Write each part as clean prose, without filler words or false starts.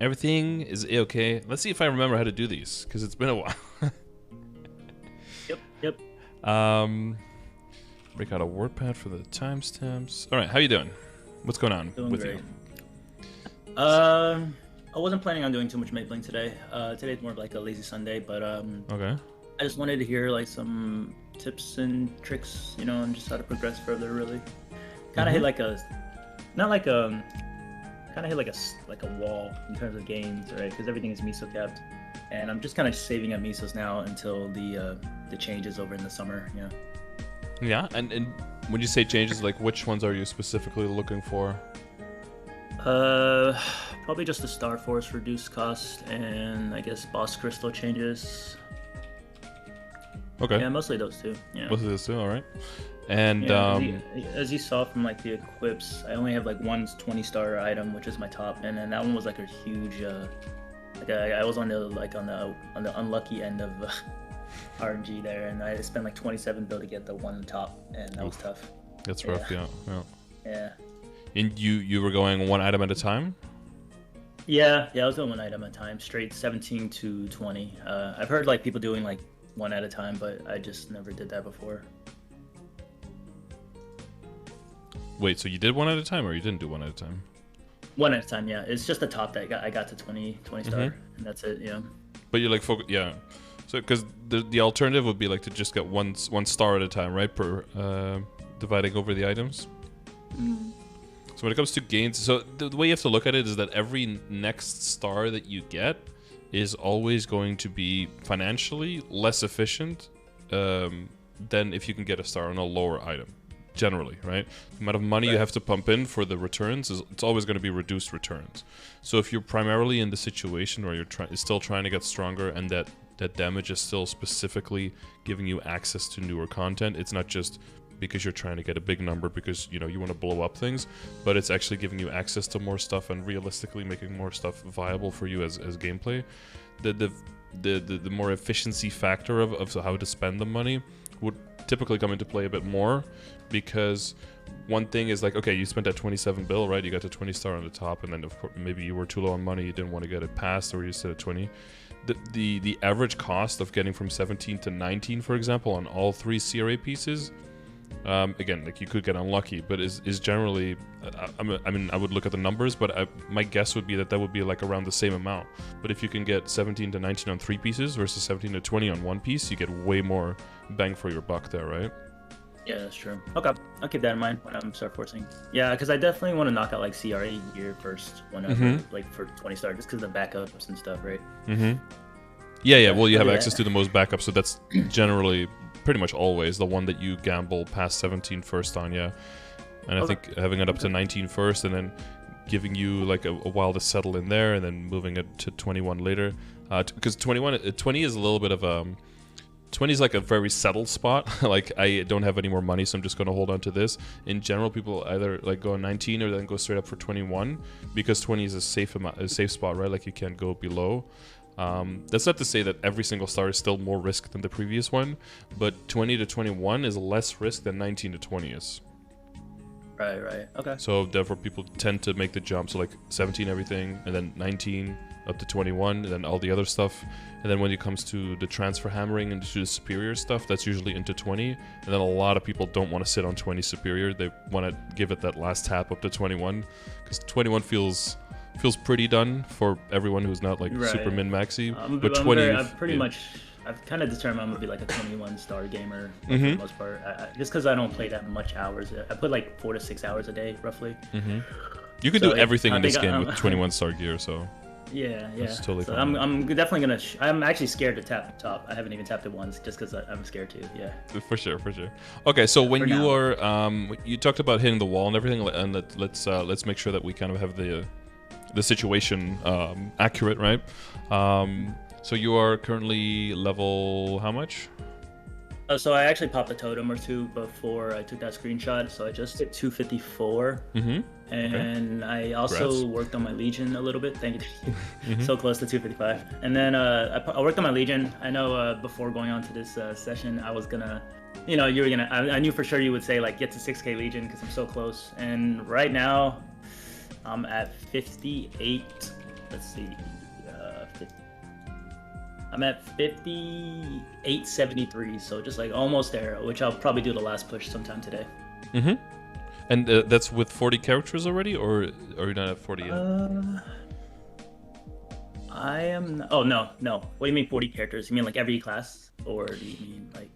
Everything is okay. Let's see if I remember how to do these, because it's been a while. Yep. Break out a WordPad for the timestamps. All right, how you doing? What's going on Doing with great. you? I wasn't planning on doing too much mapling today. Today's more of like a lazy Sunday, but Okay. I just wanted to hear like some tips and tricks, and just how to progress further. Really, kind of hit like a, not like a, kind of hit like a wall in terms of gains, right? Because everything is miso capped, and I'm just kind of saving up misos now until the changes over in the summer. Yeah, and when you say changes, like which ones are you specifically looking for? Probably just the Star Force reduced cost, and I guess Boss Crystal changes. Okay. Yeah, mostly those two. Yeah. Most of this too, all right. And as you saw from like the equips, I only have like one 20-star item, which is my top, and then that one was like a huge. Like I was on the unlucky end of RNG there, and I spent like 27 bill to get the one top, and that was tough. That's rough, yeah. Yeah. And you were going one item at a time? Yeah, I was doing one item at a time, straight 17 to 20. I've heard like people doing like one at a time, but I just never did that before. Wait, so you did one at a time, or you didn't do one at a time? One at a time, yeah. It's just the top that I got to 20 star, and that's it, yeah. But you're like yeah. So because the alternative would be like to just get one star at a time, right? Per dividing over the items. Mm. So when it comes to gains, so the way you have to look at it is that every next star that you get is always going to be financially less efficient than if you can get a star on a lower item. Generally, right? The amount of money you have to pump in for the returns it's always going to be reduced returns. So if you're primarily in the situation where you're still trying to get stronger, and that damage is still specifically giving you access to newer content, it's not just because you're trying to get a big number because you want to blow up things, but it's actually giving you access to more stuff and realistically making more stuff viable for you as gameplay. The more efficiency factor of how to spend the money would typically come into play a bit more, because one thing is like, okay, you spent that 27 bill, right? You got the 20 star on the top, and then of course maybe you were too low on money, you didn't want to get it passed, or you set at 20. The average cost of getting from 17 to 19, for example, on all three CRA pieces, again, like you could get unlucky, but is generally, I mean, I would look at the numbers, but my guess would be that would be like around the same amount. But if you can get 17 to 19 on three pieces versus 17 to 20 on one piece, you get way more bang for your buck there, right? Yeah, that's true. Okay, I'll keep that in mind when I'm start forcing. Yeah, because I definitely want to knock out like CRA gear first whenever, like for 20 star, just because of the backups and stuff, right? Yeah. Well, you have access to the most backups, so that's generally pretty much always the one that you gamble past 17 first on, yeah. And I think having it up to 19 first, and then giving you like a while to settle in there, and then moving it to 21 later, because 20 is a little bit of 20 is like a very settled spot. Like, I don't have any more money, so I'm just going to hold on to this. In general, people either like go on 19 or then go straight up for 21, because 20 is a safe spot, right? Like, you can't go below. That's not to say that every single star is still more risk than the previous one, but 20 to 21 is less risk than 19 to 20 is. Right. Okay. So therefore, people tend to make the jump. So like 17 everything, and then 19 up to 21, and then all the other stuff. And then when it comes to the transfer hammering and to the superior stuff, that's usually into 20. And then a lot of people don't want to sit on 20 superior. They want to give it that last tap up to 21, because 21 feels pretty done for everyone who's not like super min-maxy. But 20... I've kind of determined I'm going to be like a 21 star gamer for the most part. Just because I don't play that much hours. I put like 4 to 6 hours a day, roughly. You can do everything in this game with 21 star gear, so... Yeah. Totally so fine. I'm definitely going to... I'm actually scared to tap the top. I haven't even tapped it once just because I'm scared to, yeah. For sure. Okay, so when you are... you talked about hitting the wall and everything, and let's make sure that we kind of have the situation accurate, right? So you are currently level how much? So I actually popped a totem or two before I took that screenshot. So I just hit 254, and I also worked on my Legion a little bit. Thank you. So close to 255. And then I worked on my Legion. I know before going on to this session, I was gonna, you were gonna. I knew for sure you would say like get to 6K Legion because I'm so close. And right now, I'm at 58 let's see, 50. I'm at 5873, so just like almost there, which I'll probably do the last push sometime today. Mm-hmm. And that's with 40 characters already, or are you not at 40 yet? I am. Oh no. What do you mean 40 characters? You mean like every class, or do you mean like?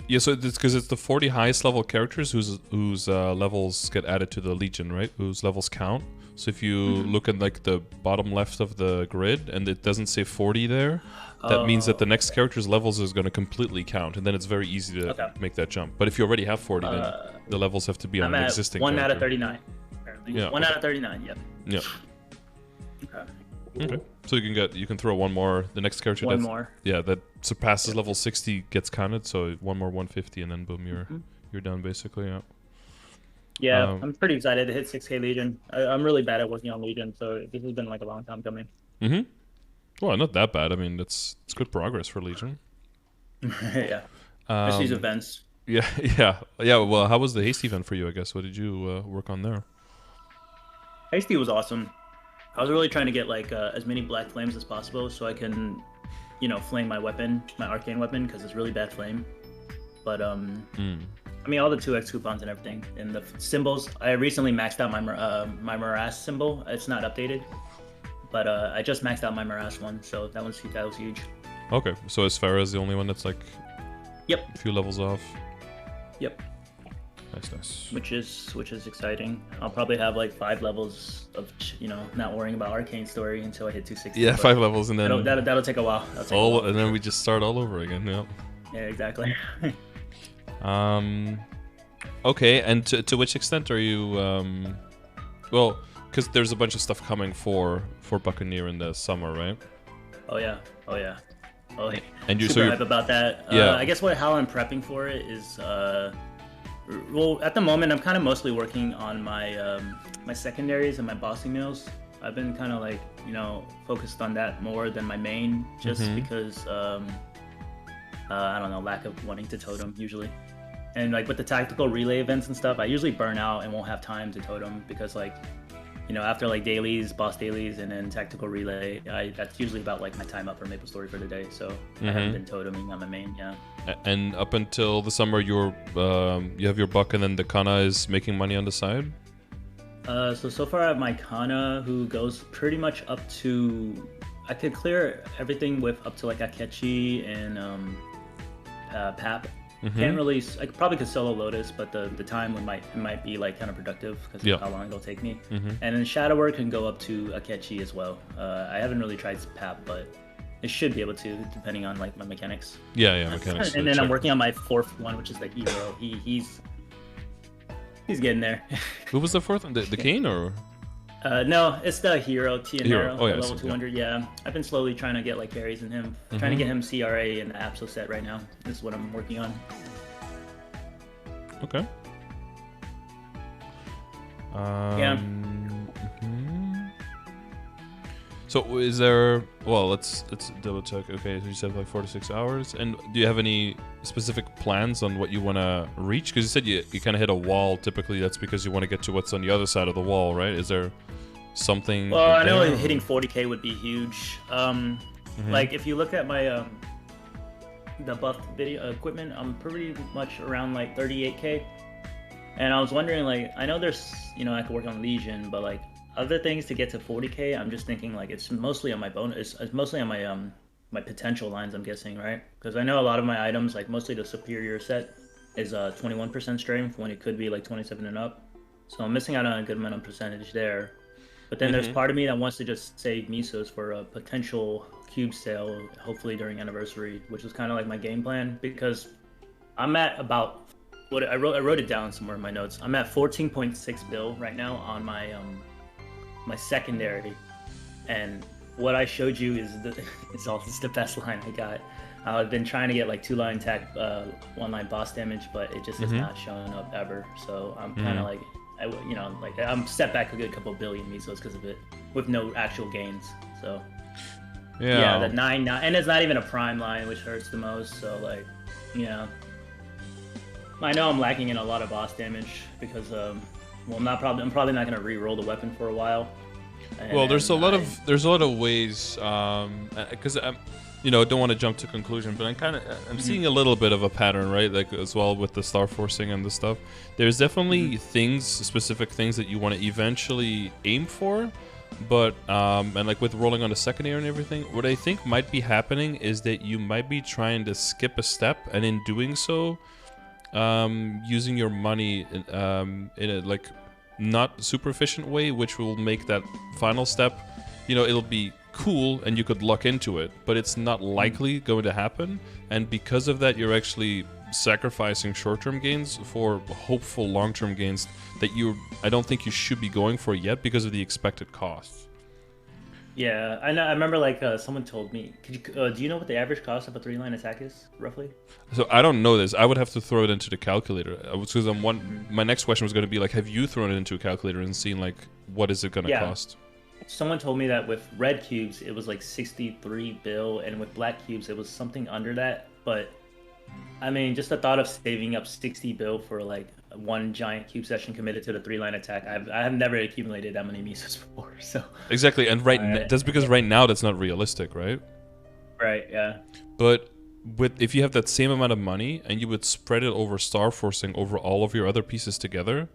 Yeah, so it's because it's the 40 highest level characters whose levels get added to the Legion, right? Whose levels count. So if you look at like the bottom left of the grid and it doesn't say 40 there, that means that the next character's levels is going to completely count, and then it's very easy to make that jump. But if you already have 40, then the levels have to be on an existing one character. out of 39. Apparently. Yeah. One out of 39. Yep. Yeah. Okay. So you can throw one more. The next character that surpasses level 60 gets counted. So one more 150, and then boom, you're done basically. Yeah. Yeah, I'm pretty excited to hit 6K Legion. I'm really bad at working on Legion, so this has been like a long time coming. Mm-hmm. Well, not that bad. I mean, it's good progress for Legion. Yeah. Just these events. Yeah. Well, how was the Hasty event for you? I guess. What did you work on there? Hasty was awesome. I was really trying to get like as many black flames as possible, so I can, flame my weapon, my arcane weapon, because it's really bad flame. But I mean, all the 2x coupons and everything, and the symbols. I recently maxed out my Morass symbol. It's not updated, but I just maxed out my Morass one, so that was huge. Okay, so Esfera is the only one that's like, a few levels off. Yep. Nice. Which is exciting. I'll probably have like 5 levels of not worrying about arcane story until I hit 260. Yeah, 5 levels, and then that'll take a while. And then we just start all over again. Yeah. Yeah, exactly. Okay, and to which extent are you? Well, because there's a bunch of stuff coming for Buccaneer in the summer, right? Oh yeah. And you're super hype about that. Yeah. I guess how I'm prepping for it is well, at the moment I'm kind of mostly working on my my secondaries and my bossing meals. I've been kind of like focused on that more than my main, just because I don't know, lack of wanting to totem usually. And like with the tactical relay events and stuff, I usually burn out and won't have time to totem because like after like dailies, boss dailies, and then tactical relay, that's usually about like my time up for MapleStory for the day. So I haven't been toteming on my main, And up until the summer, you have your buck, and then the Kana is making money on the side. So far I have my Kana, who goes pretty much up to. I could clear everything with up to like Akechi and Pap. Can't really. I probably could solo Lotus, but the time might be like counterproductive because of how long it'll take me. And then Shadower can go up to Akechi as well. I haven't really tried Pap, but it should be able to, depending on like my mechanics. Yeah, mechanics. And then I'm working on my 4th one, which is the hero. He's getting there. Who was the 4th one? The Kane or? No, it's the hero, Tianero, level 200. Yeah. I've been slowly trying to get like carries in him. Trying to get him CRA and the Apso set right now. This is what I'm working on. Okay. So is there? Well, let's double check. Okay, so you said like 4 to 6 hours. And do you have any specific plans on what you want to reach? Because you said you kind of hit a wall. Typically, that's because you want to get to what's on the other side of the wall, right? Is there something? Well, I know hitting 40K would be huge. Like if you look at my the buff video equipment, I'm pretty much around like 38K. And I was wondering, like, I know there's, I could work on Legion, but like other things to get to 40K, I'm just thinking like it's mostly on my bonus. It's mostly on my my potential lines, I'm guessing, right? Because I know a lot of my items, like mostly the superior set, is 21% strength when it could be like 27 and up. So I'm missing out on a good amount of percentage there. But then there's part of me that wants to just save Misos for a potential cube sale, hopefully during anniversary, which is kind of like my game plan, because I'm at about what I wrote it down somewhere in my notes. I'm at 14.6 bill right now on my my secondary, and what I showed you is it's the best line I got. I've been trying to get like 2-line attack, 1-line boss damage, but it just has not shown up ever. So I'm kind of like, I'm set back a good couple billion Misos because of it, with no actual gains. So yeah, the 9, and it's not even a prime line, which hurts the most. So like, I know I'm lacking in a lot of boss damage because I'm probably not going to re-roll the weapon for a while. Well, there's a lot of ways, because don't want to jump to conclusion, but I'm seeing a little bit of a pattern, right? Like as well with the star forcing and the stuff. There's definitely specific things that you want to eventually aim for, but and like with rolling on the secondary and everything, what I think might be happening is that you might be trying to skip a step, and in doing so, using your money in a like not super efficient way, which will make that final step, it'll be cool and you could luck into it, but it's not likely going to happen, and because of that you're actually sacrificing short-term gains for hopeful long-term gains that I don't think you should be going for yet because of the expected costs. Yeah, I know. I remember like someone told me, do you know what the average cost of a 3-line attack is, roughly? So I don't know this. I would have to throw it into the calculator. Because my next question was going to be like, have you thrown it into a calculator and seen like what is it going to cost? Someone told me that with red cubes it was like 63 bill, and with black cubes it was something under that. But I mean, just the thought of saving up 60 bill for like one giant cube session committed to the 3-line attack, I have never accumulated that many misos before. So exactly, and that's because right now that's not realistic, right? Right. Yeah. But if you have that same amount of money and you would spread it over star forcing over all of your other pieces together,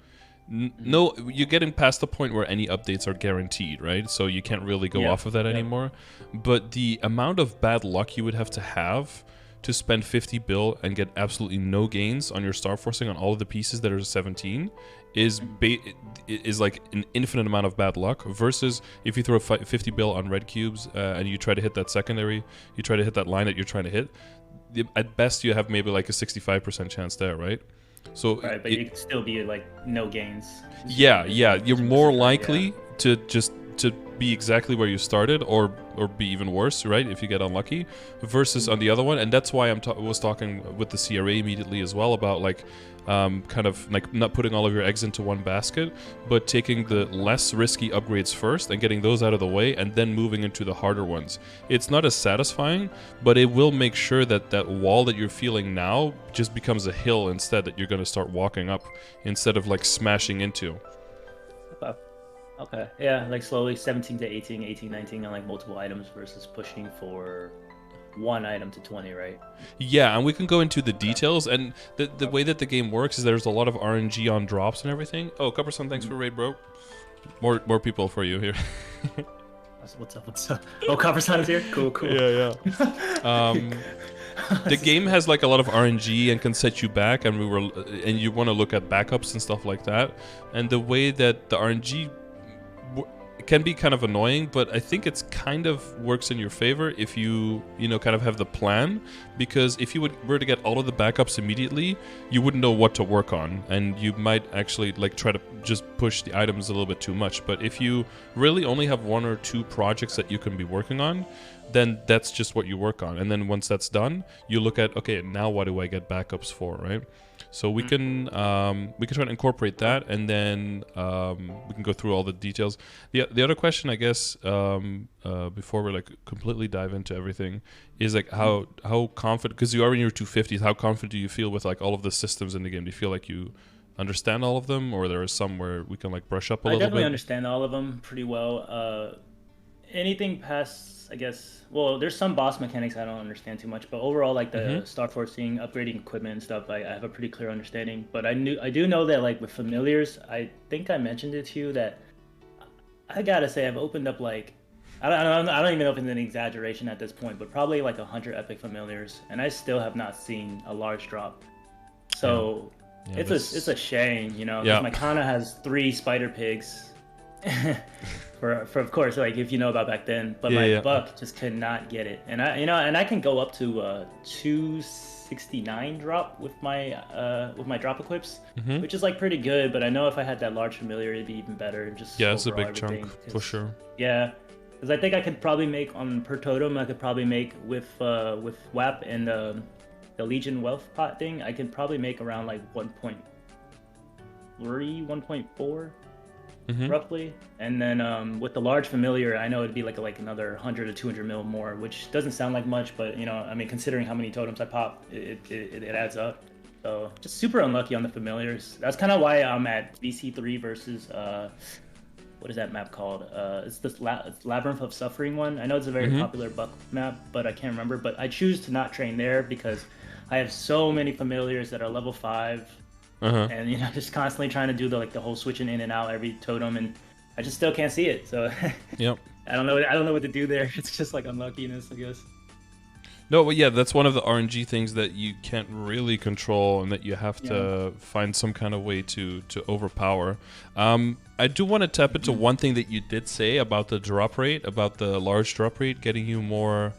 no, you're getting past the point where any updates are guaranteed, right? So you can't really go off of that anymore. But the amount of bad luck you would have to spend 50 bill and get absolutely no gains on your star forcing on all of the pieces that are 17 is like an infinite amount of bad luck, versus if you throw 50 bill on red cubes and you try to hit that secondary, you try to hit that line that you're trying to hit, at best you have maybe like a 65% chance there, right? So right, but you could still be like no gains. Yeah, you're more likely to be exactly where you started, or be even worse, right, if you get unlucky, versus on the other one. And that's why was talking with the CRA immediately as well about like kind of like not putting all of your eggs into one basket, but taking the less risky upgrades first and getting those out of the way, and then moving into the harder ones. It's not as satisfying, but it will make sure that that wall that you're feeling now just becomes a hill instead, that you're going to start walking up instead of like smashing into. Okay, yeah, like slowly 17 to 18, 18, 19 on like multiple items versus pushing for one item to 20, right? Yeah, and we can go into the details, and the way that the game works is there's a lot of RNG on drops and everything. Oh, Copperson, thanks for raid, bro. More people for you here. What's up? Oh, Copperson is here? Cool. Yeah. The game has like a lot of RNG and can set you back, and you want to look at backups and stuff like that. And the way that the RNG can be kind of annoying, but I think it's kind of works in your favor if you kind of have the plan, because if you were to get all of the backups immediately, you wouldn't know what to work on, and you might actually like try to just push the items a little bit too much. But if you really only have 1 or 2 projects that you can be working on, then that's just what you work on. And then once that's done, you look at, okay, now what do I get backups for, right? So we can try to incorporate that, and then we can go through all the details. The other question, I guess, before we like completely dive into everything, is like how confident, because you are in your 250s, how confident do you feel with like all of the systems in the game? Do you feel like you understand all of them, or there is some where we can like brush up a little bit? I definitely understand all of them pretty well. Anything past, I guess, well, there's some boss mechanics I don't understand too much, but overall, like the star forcing, upgrading equipment and stuff, I have a pretty clear understanding. But I do know that like with familiars, I think I mentioned it to you that I gotta say I've opened up like, I don't even know if it's an exaggeration at this point, but probably like 100 epic familiars, and I still have not seen a large drop. So it's a shame, my Kana has 3 spider pigs. For of course, like if you know about back then, but my Buck just could not get it, and I can go up to 269 drop with my drop equips, which is like pretty good. But I know if I had that large familiar, it'd be even better. Just it's a big chunk for sure. Yeah, because I think I could probably make on per totem. I could probably make with WAP and the Legion wealth pot thing. I can probably make around like 1.3, 1.4. Roughly, and then with the large familiar, I know it'd be like another 100 to 200 mil more, which doesn't sound like much, but I mean, considering how many totems I pop, it adds up. So just super unlucky on the familiars. That's kind of why I'm at VC3 versus what is that map called? It's this Labyrinth of Suffering one. I know it's a very popular Buck map, but I can't remember. But I choose to not train there because I have so many familiars that are level 5, and you know, just constantly trying to do the whole switching in and out every totem, and I just still can't see it. So yep. I don't know what to do there. It's just like unluckiness, I guess. No, but yeah, that's one of the RNG things that you can't really control, and that you have to find some kind of way to overpower. I do want to tap into one thing that you did say about the drop rate, about the large drop rate getting you more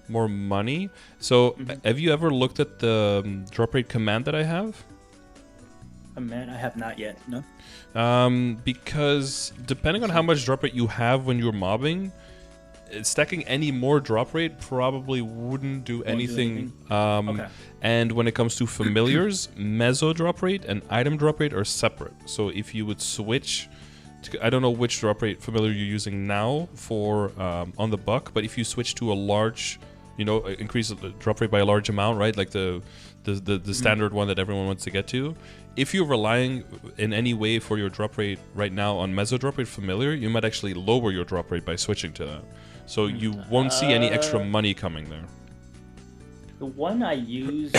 money. So, have you ever looked at the drop rate command that I have? Command? I have not yet. No. Because depending on how much drop rate you have when you're mobbing, stacking any more drop rate probably wouldn't do anything. And when it comes to familiars, meso drop rate and item drop rate are separate. So if you would switch to, I don't know which drop rate familiar you're using now for on the Buck, but if you switch to a large, you know, increase the drop rate by a large amount, right? Like the standard one that everyone wants to get to. If you're relying in any way for your drop rate right now on meso drop rate familiar, you might actually lower your drop rate by switching to that. So you won't see any extra money coming there. The one I use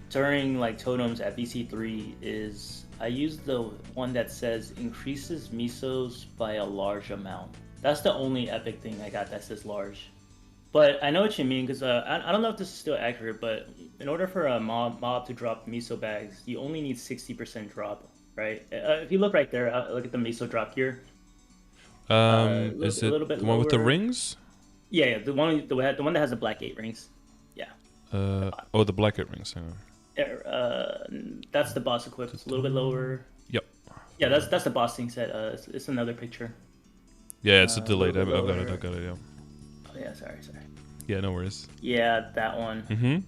during like totems at VC3 is I use the one that says increases mesos by a large amount. That's the only epic thing I got that says large. But I know what you mean, because I don't know if this is still accurate, but in order for a mob to drop meso bags, you only need 60% drop, right? If you look right there, look at the meso drop here. Is it the one with the rings? Yeah, the one that has the black 8 rings. Yeah. Oh, the black 8 rings. That's the boss equip. It's a little bit lower. Yep. Yeah, that's the boss thing set. It's another picture. Yeah, it's a delayed. I've got it. Yeah. Oh yeah, sorry. Yeah, no worries. Yeah, that one.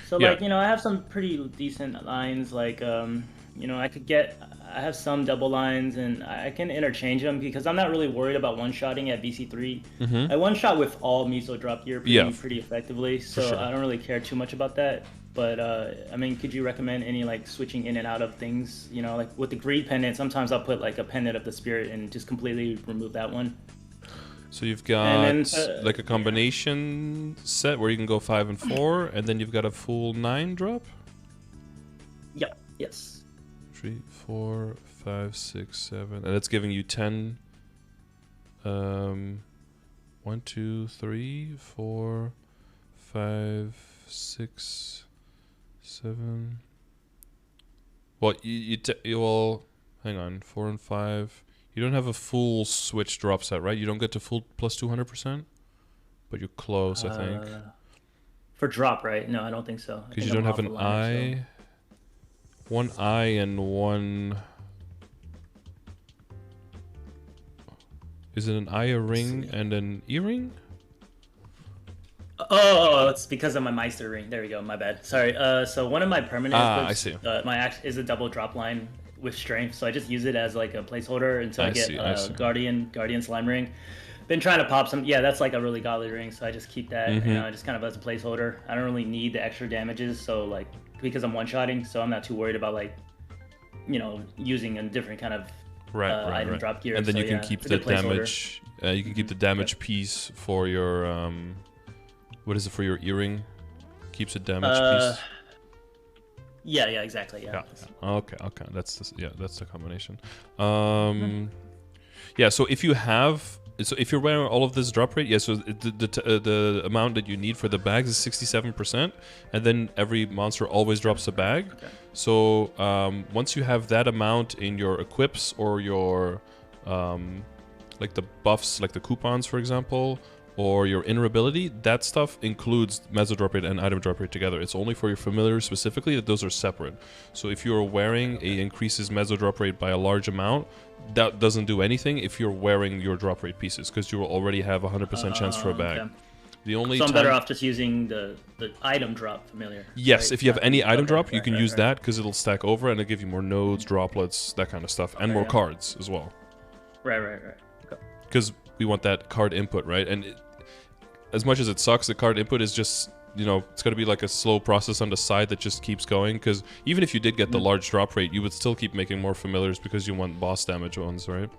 So like, you know, I have some pretty decent lines. Like, you know, I have some double lines, and I can interchange them because I'm not really worried about one-shotting at VC3. I one-shot with all meso drop gear pretty effectively, so I don't really care too much about that. But I mean, could you recommend any like switching in and out of things? You know, like with the greed pendant, sometimes I'll put like a pendant of the spirit and just completely remove that one. So you've got like a combination set where you can go 5 and 4, and then you've got a full 9 drop? Yep. Yes. 3, 4, 5, 6, 7. And it's giving you 10. 1, 2, 3, 4, 5, 6, 7. Well, well, hang on. 4 and 5. You don't have a full switch drop set, right? You don't get to full plus 200%? But you're close, I think. For drop, right? No, I don't think so. Because you don't have an eye. So. One eye and one... Is it an eye, a ring, and an earring? Oh, it's because of my Meister ring. There we go. My bad. Sorry. So one of my permanent I see. My act is a double drop line with strength, so I just use it as like a placeholder until I get Guardian slime ring. Been trying to pop some. Yeah, that's like a really godly ring, so I just keep that. You know, just kind of as a placeholder. I don't really need the extra damages, so like because I'm one-shotting, so I'm not too worried about like, you know, using a different kind of item drop gear. And then you can keep the damage. You can keep the damage piece for your what is it for your earring? Keeps a damage piece. Yeah, exactly. Yeah. Okay. That's the combination. Yeah. So if you're wearing all of this drop rate, so the amount that you need for the bags is 67%, and then every monster always drops a bag. Okay. So once you have that amount in your equips or your like the buffs, like the coupons, for example, or your inner ability, that stuff includes meso drop rate and item drop rate together. It's only for your familiar specifically that those are separate. So if you're wearing increases meso drop rate by a large amount, that doesn't do anything if you're wearing your drop rate pieces, because you will already have 100% chance for a bag. Okay. The only so I'm better off just using the item drop familiar. Yes, right? If you have any item drop, you can use that because it'll stack over and it'll give you more nodes, droplets, that kind of stuff, and more cards as well. Right. Because we want that card input, right? And as much as it sucks, the card input is just, you know, it's going to be like a slow process on the side that just keeps going. Because even if you did get the large drop rate, you would still keep making more familiars because you want boss damage ones, right?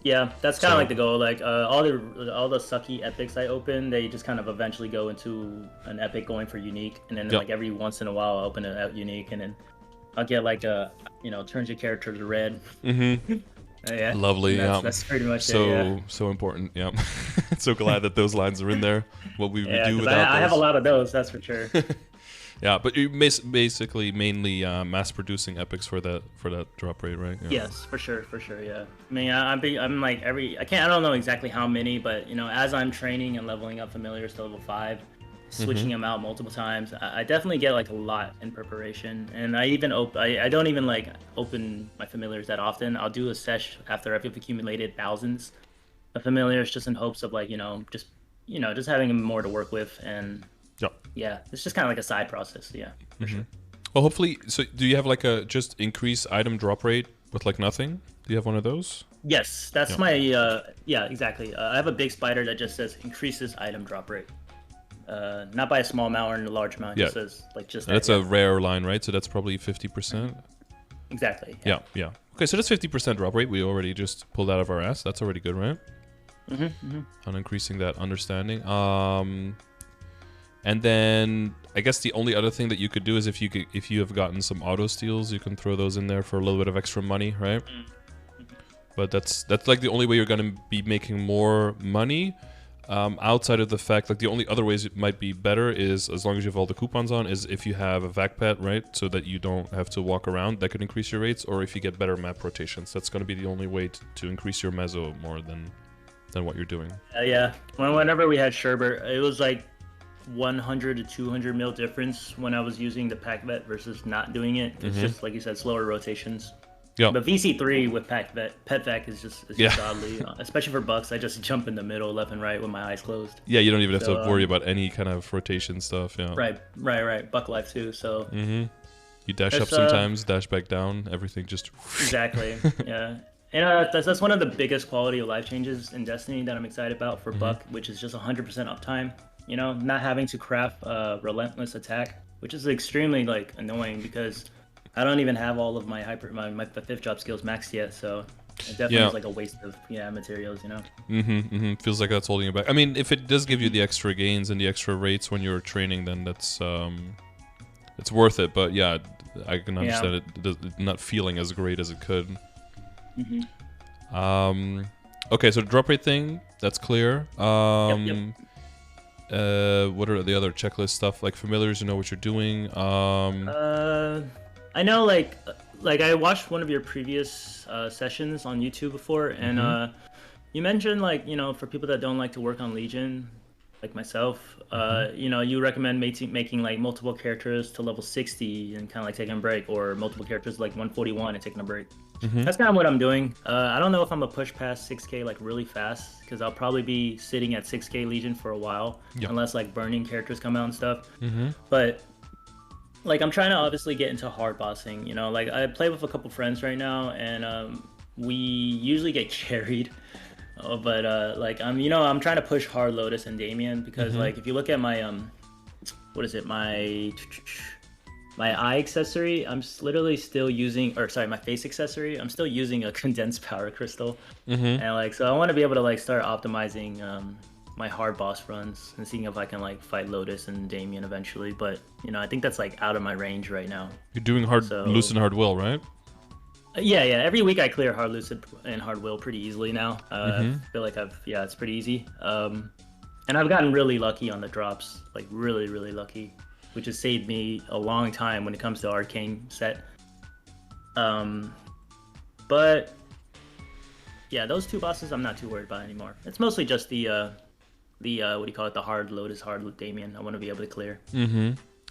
Yeah, that's kind of like the goal. Like all the sucky epics I open, they just kind of eventually go into an epic going for unique, and then like every once in a while, I'll open it out unique, and then I'll get like a turns your character to red. Yeah, lovely. That's pretty much so important. Yeah, so glad that those lines are in there. What we would do without I have a lot of those. That's for sure. Yeah, but you're basically mainly mass producing epics for that drop rate, right? Yeah. Yes, for sure. Yeah. I mean, I'm like I don't know exactly how many, but as I'm training and leveling up familiars to level 5, switching them out multiple times, I definitely get like a lot in preparation. And I even I don't even like open my familiars that often. I'll do a sesh after I've accumulated thousands of familiars, just in hopes of like just having more to work with. And yeah, it's just kind of like a side process. Yeah, for sure. Well, hopefully. So, do you have like a just increase item drop rate with like nothing? Do you have one of those? Yes, that's my yeah, exactly. I have a big spider that just says increases item drop rate. Not by a small amount or a large amount. It just says like just. That's a rare line, right? So that's probably 50%. Exactly. Yeah. Okay, so that's 50% drop rate. We already just pulled out of our ass. That's already good, right? On increasing that understanding. And then I guess the only other thing that you could do is if you have gotten some auto steals, you can throw those in there for a little bit of extra money, right? But that's like the only way you're gonna be making more money. Outside of the fact, like the only other ways it might be better is as long as you have all the coupons on, is if you have a vac pet, right? So that you don't have to walk around, that could increase your rates, or if you get better map rotations, that's gonna be the only way to increase your meso more than what you're doing. Yeah. Whenever we had Sherbert, it was like 100 to 200 mil difference when I was using the pack vet versus not doing it. It's just like you said, slower rotations. Yeah. But VC3 with pet vac is just godly, especially for bucks. I just jump in the middle, left and right with my eyes closed. Yeah, you don't even have to worry about any kind of rotation stuff. Yeah. Right. Buck life too. So. You dash up sometimes, dash back down. Everything just. Exactly. Yeah. And that's one of the biggest quality of life changes in Destiny that I'm excited about for Buck, which is just 100% uptime. Not having to craft relentless attack, which is extremely like annoying because I don't even have all of my my 5th job skills maxed yet, so it definitely is like a waste of materials, Feels like that's holding you back. I mean, if it does give you the extra gains and the extra rates when you're training, then that's it's worth it. But yeah, I can understand it not feeling as great as it could. Okay, so the drop rate thing, that's clear. What are the other checklist stuff? Like familiars, you know what you're doing. I know, like I watched one of your previous sessions on YouTube before, and you mentioned like for people that don't like to work on Legion, like myself, you recommend making like multiple characters to level 60 and kind of like taking a break, or multiple characters like 141 and taking a break. That's kind of what I'm doing. I don't know if I'm gonna push past 6K like really fast, because I'll probably be sitting at 6K Legion for a while, unless like burning characters come out and stuff. But like I'm trying to obviously get into hard bossing. Like I play with a couple friends right now, and we usually get carried. But like I'm trying to push hard Lotus and Damien, because like if you look at my what is it, my eye accessory, I'm literally still using, or sorry, my face accessory, I'm still using a condensed power crystal. And like, so I want to be able to like start optimizing my hard boss runs and seeing if I can like fight Lotus and Damien eventually. But I think that's like out of my range right now. You're doing Lucid Hard Will, right? Yeah. Every week I clear Hard Lucid and Hard Will pretty easily now. I feel like it's pretty easy. And I've gotten really lucky on the drops, like really, really lucky, which has saved me a long time when it comes to Arcane set. But yeah, those two bosses I'm not too worried about anymore. It's mostly just the what do you call it, the hard Lotus, hard Damien I want to be able to clear.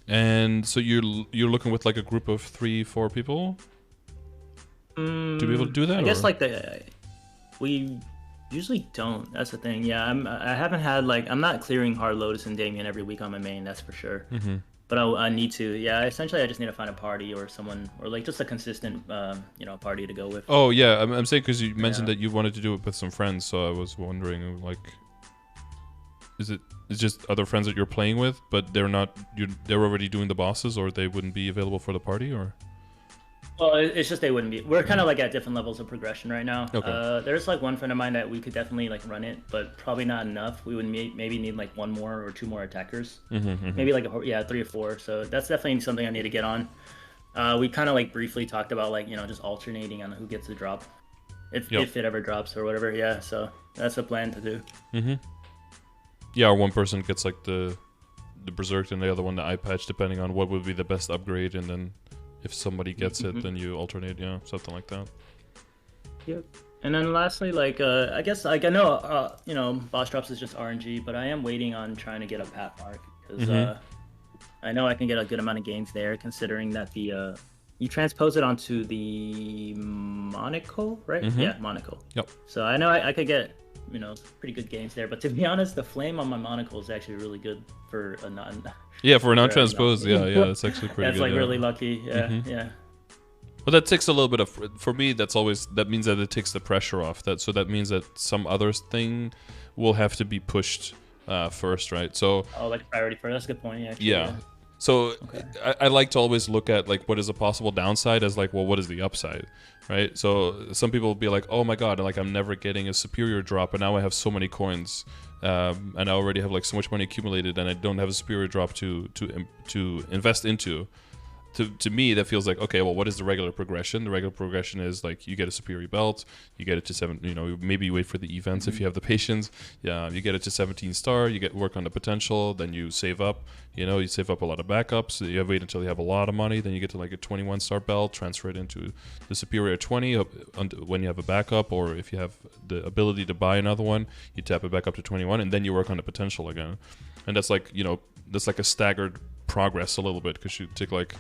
And so you're looking with like a group of 3-4 people to be able to do that? I guess like we usually don't. That's the thing. Yeah, I haven't had like, I'm not clearing hard Lotus and Damien every week on my main, that's for sure. But I need to. Yeah, essentially I just need to find a party or someone, or like just a consistent party to go with. Oh yeah, I'm saying because you mentioned that you wanted to do it with some friends, so I was wondering like, it's just other friends that you're playing with, but they're already doing the bosses, or they wouldn't be available for the party, or? Well, it's just they wouldn't be. We're kind of like at different levels of progression right now. Okay. There's like one friend of mine that we could definitely like run it, but probably not enough. We would maybe need like one more or two more attackers. Maybe like 3 or 4. So that's definitely something I need to get on. We kind of like briefly talked about like just alternating on who gets the drop, if it ever drops or whatever. Yeah, so that's a plan to do. Yeah, or one person gets like the Berserk and the other one the eye patch, depending on what would be the best upgrade, and then if somebody gets it, then you alternate. Yeah, something like that. Yep. And then lastly, like I guess like I know boss drops is just RNG, but I am waiting on trying to get a pat mark because I know I can get a good amount of gains there, considering that the you transpose it onto the monocle, right? Yeah, monocle. Yep. So I know I could get pretty good gains there, but to be honest, the flame on my monocle is actually really good for a non. Yeah, for a non-transpose, yeah, it's actually pretty that's good. That's like really lucky, yeah. Well, that takes a little bit of, for me, that means that it takes the pressure off. So that means that some other thing will have to be pushed first, right? So. Oh, like priority first. That's a good point. Actually, yeah. So I like to always look at like what is a possible downside as like, well, what is the upside, right? So some people will be like, oh my god, like I'm never getting a superior drop, and now I have so many coins, and I already have like so much money accumulated, and I don't have a superior drop to invest into. To me, that feels like, okay, well, what is the regular progression? The regular progression is like you get a superior belt, you get it to 7, maybe you wait for the events if you have the patience. Yeah, you get it to 17 star, you get work on the potential, then you save up, you save up a lot of backups. You wait until you have a lot of money, then you get to like a 21 star belt, transfer it into the superior 20 when you have a backup, or if you have the ability to buy another one, you tap it back up to 21, and then you work on the potential again. And that's like, that's like a staggered progress a little bit, because you take like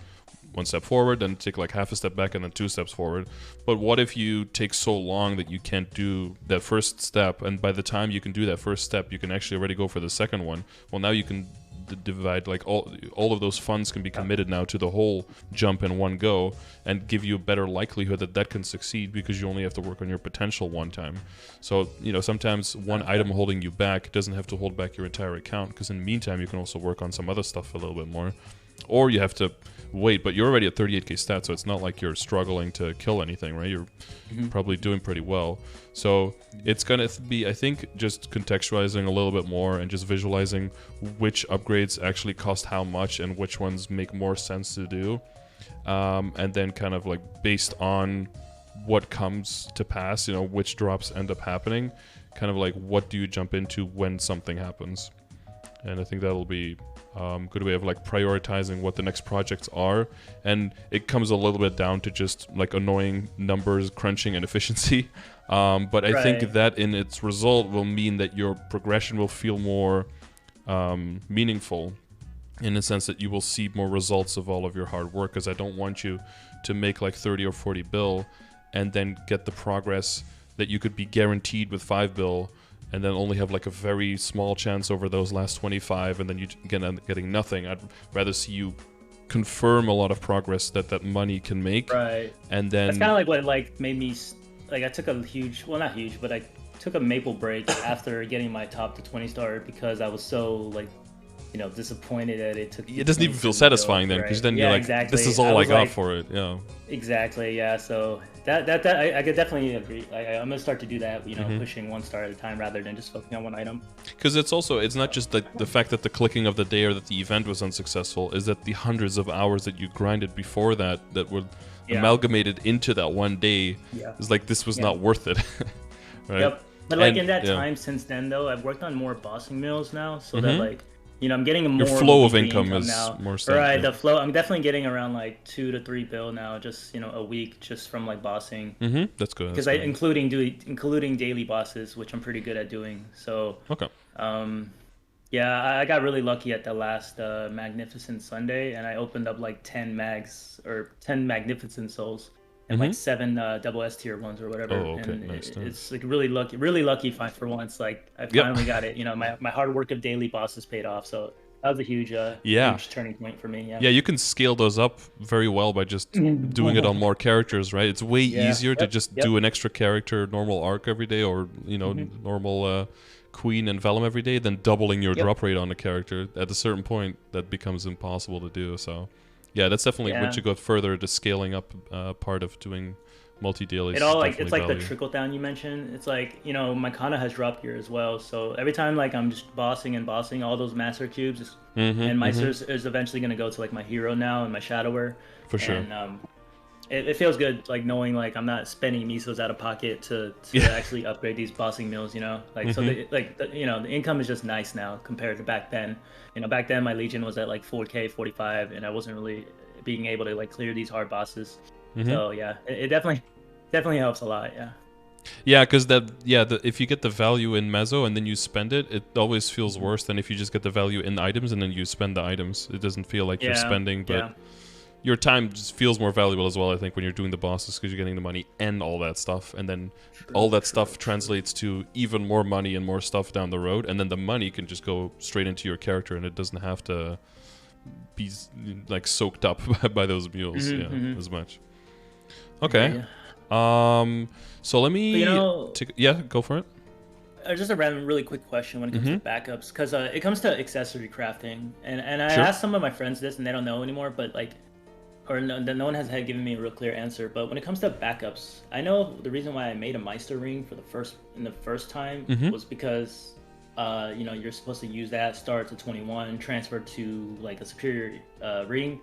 1 step forward, then take like half a step back, and then 2 steps forward. But what if you take so long that you can't do that first step, and by the time you can do that first step, you can actually already go for the second one? Well, now you can divide, like all of those funds can be committed now to the whole jump in one go, and give you a better likelihood that can succeed, because you only have to work on your potential one time. So sometimes one item holding you back doesn't have to hold back your entire account, because in the meantime you can also work on some other stuff a little bit more. Or you have to wait, but you're already at 38k stats, so it's not like you're struggling to kill anything, right? You're probably doing pretty well. So it's going to be, I think, just contextualizing a little bit more and just visualizing which upgrades actually cost how much and which ones make more sense to do. And then kind of like based on what comes to pass, which drops end up happening, kind of like what do you jump into when something happens. And I think that'll be good way of like prioritizing what the next projects are, and it comes a little bit down to just like annoying numbers crunching and efficiency, but I think that in its result will mean that your progression will feel more meaningful, in the sense that you will see more results of all of your hard work, because I don't want you to make like 30 or 40 bill and then get the progress that you could be guaranteed with 5 bill, and then only have like a very small chance over those last 25, and then you getting nothing. I'd rather see you confirm a lot of progress that money can make. Right. And then that's kind of like what like made me like, I took a huge, well, not huge, but I took a Maple break after getting my top to 20 star, because I was so like disappointed that it took. It doesn't even feel satisfying then, because then you're like, exactly. This is all I got for it. Yeah. Exactly. Yeah. So that I could definitely agree. I'm gonna start to do that. Pushing 1 star at a time rather than just focusing on one item. Because it's not just the fact that the clicking of the day or that the event was unsuccessful. Is that the hundreds of hours that you grinded before that were amalgamated into that one day? Yeah. Is like, this was not worth it. Right? Yep. But like in that time since then, though, I've worked on more bossing mills now, so that like. I'm getting more. Your flow of income is now. More steady. Right, the flow. I'm definitely getting around like 2 to 3 bill now, just a week, just from like bossing. That's good. Because including daily bosses, which I'm pretty good at doing. So okay. Yeah, I got really lucky at the last Magnificent Sunday, and I opened up like 10 Magnificent Souls. And like 7 double S tier ones or whatever. Oh, okay. And nice. It's like really lucky for once. Like I finally got it. My hard work of daily bosses paid off. So that was a huge turning point for me. Yeah, you can scale those up very well by just doing it on more characters, right? It's way easier to just do an extra character, normal arc every day, or normal Queen and Vellum every day, than doubling your drop rate on a character. At a certain point, that becomes impossible to do. So Yeah, that's definitely once you go further, the scaling up part of doing multi-dailies. It all like it's like the trickle down you mentioned. It's like, you know, my Kana has dropped gear as well. So every time like I'm just bossing all those master cubes, and Meister's is eventually gonna go to like my hero now and my shadower. For sure. And it feels good like knowing like I'm not spending misos out of pocket to actually upgrade these bossing mills, you know. Like so you know, the income is just nice now compared to back then. You know, back then my Legion was at like 4K 45 and I wasn't really being able to like clear these hard bosses. So yeah, it definitely helps a lot. Yeah, because if you get the value in Mezzo and then you spend it, it always feels worse than if you just get the value in items and then you spend the items. It doesn't feel like you're spending, but your time just feels more valuable as well, I think, when you're doing the bosses because you're getting the money and all that stuff, and then all that stuff translates to even more money and more stuff down the road, and then the money can just go straight into your character and it doesn't have to be like soaked up by those mules as much. Okay. So let me go for it. Just a random really quick question when it comes to backups, because it comes to accessory crafting, and I asked some of my friends this and they don't know anymore, but like, or no one has given me a real clear answer. But when it comes to backups, I know the reason why I made a Meister ring for the first time was because you know, you're supposed to use that, start to 21, transfer to like a superior ring.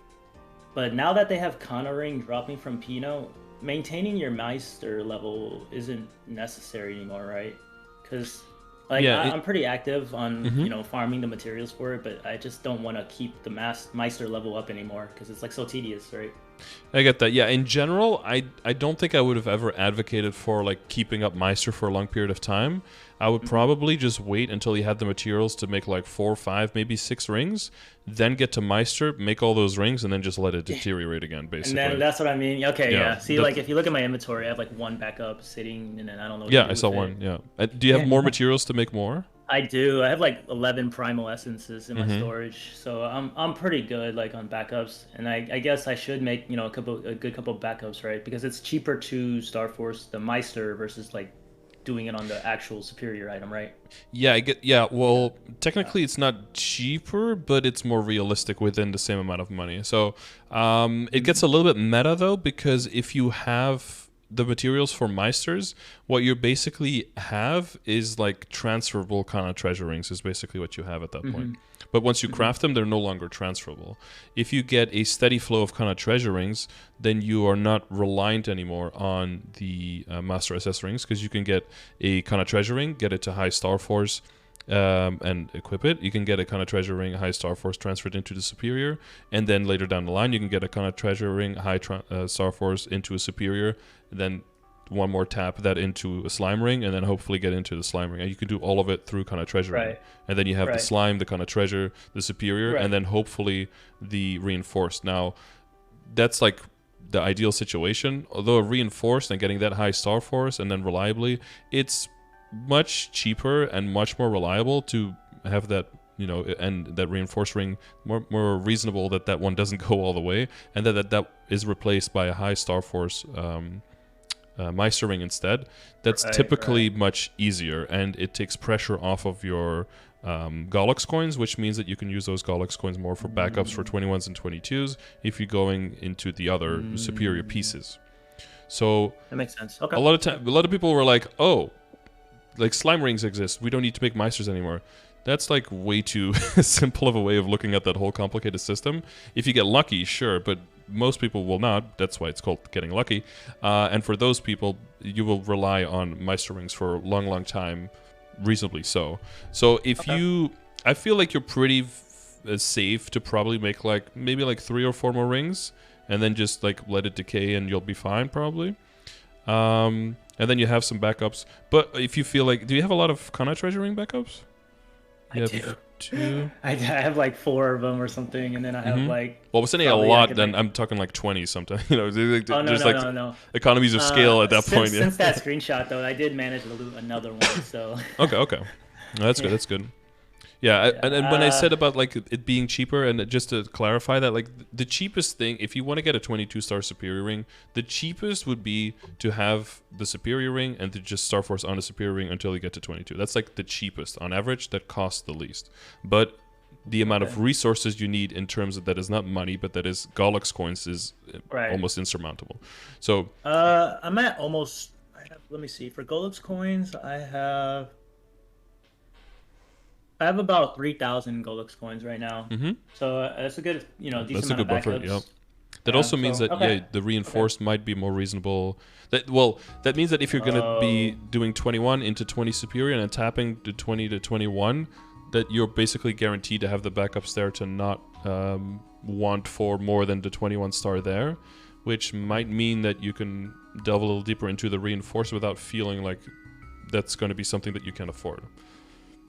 But now that they have Kana ring dropping from Pino, maintaining your Meister level isn't necessary anymore, right? Because like I'm pretty active on you know, farming the materials for it, but I just don't want to keep the Meister level up anymore because it's like so tedious, right? I get that. Yeah, in general, I don't think I would have ever advocated for like keeping up Meister for a long period of time. I would probably just wait until you had the materials to make like 4, 5, maybe 6 rings, then get to Meister, make all those rings, and then just let it deteriorate again, basically. And then that's what I mean. Okay, yeah. See, like if you look at my inventory, I have like 1 backup sitting, and then I don't know what to do I saw one. Yeah. Do you have more materials to make more? I do. I have like 11 primal essences in my storage, so I'm pretty good like on backups, and I guess I should make, you know, a good couple of backups, right? Because it's cheaper to Star Force the Meister versus like doing it on the actual superior item, right? Yeah, I get. Yeah, well, technically it's not cheaper, but it's more realistic within the same amount of money. So it gets a little bit meta though, because if you have the materials for Meisters, what you basically have is like transferable kind of treasure rings is basically what you have at that point. But once you craft them, they're no longer transferable. If you get a steady flow of kind of treasure rings, then you are not reliant anymore on the Master SS rings, because you can get a kind of treasure ring, get it to high Star Force, and equip it. You can get a kind of treasure ring, high Star Force, transferred into the superior, and then later down the line you can get a kind of treasure ring, high Star Force into a superior, and then one more tap that into a slime ring, and then hopefully get into the slime ring. And you can do all of it through kind of treasure ring. And then you have the slime, the kind of treasure, the superior, and then hopefully the reinforced. Now, that's like the ideal situation. Although reinforced and getting that high Star Force and then reliably, it's much cheaper and much more reliable to have that, you know, and that reinforced ring more reasonable that one doesn't go all the way, and that is replaced by a high Star Force Meister ring instead. That's typically much easier, and it takes pressure off of your Gollux coins, which means that you can use those Gollux coins more for backups for 21s and 22s if you're going into the other superior pieces. So that makes sense. Okay. A lot of people were like, oh, like slime rings exist, we don't need to make Meisters anymore. That's like way too simple of a way of looking at that whole complicated system. If you get lucky, sure, but most people will not. That's why it's called getting lucky. And for those people, you will rely on Meister rings for a long, long time, reasonably so. So if I feel like you're pretty safe to probably make like maybe like 3 or 4 more rings, and then just like let it decay and you'll be fine probably. And then you have some backups. But if you feel like, do you have a lot of Kana treasure ring backups? I do. 2. I have like 4 of them or something, and then I have like. Well, we're saying a lot. Then I'm talking like 20 sometimes. You know, no. Economies of scale at that point. Since that screenshot, though, I did manage to loot another one. So. Okay. That's good. That's good. Yeah, and when I said about like it being cheaper, and just to clarify that, like the cheapest thing, if you want to get a 22-star superior ring, the cheapest would be to have the superior ring and to just Star Force on the superior ring until you get to 22. That's like the cheapest on average. That costs the least. But the amount of resources you need in terms of that is not money, but that is Gollux coins is almost insurmountable. So I'm at almost. Let me see. For Gollux coins, I have about 3,000 Gollux coins right now. So that's a good, decent amount of backups. Yeah. That also means that the reinforced might be more reasonable. That means that if you're gonna be doing 21 into 20 superior and then tapping to 20 to 21, that you're basically guaranteed to have the backups there to not want for more than the 21 star there, which might mean that you can delve a little deeper into the reinforced without feeling like that's going to be something that you can afford.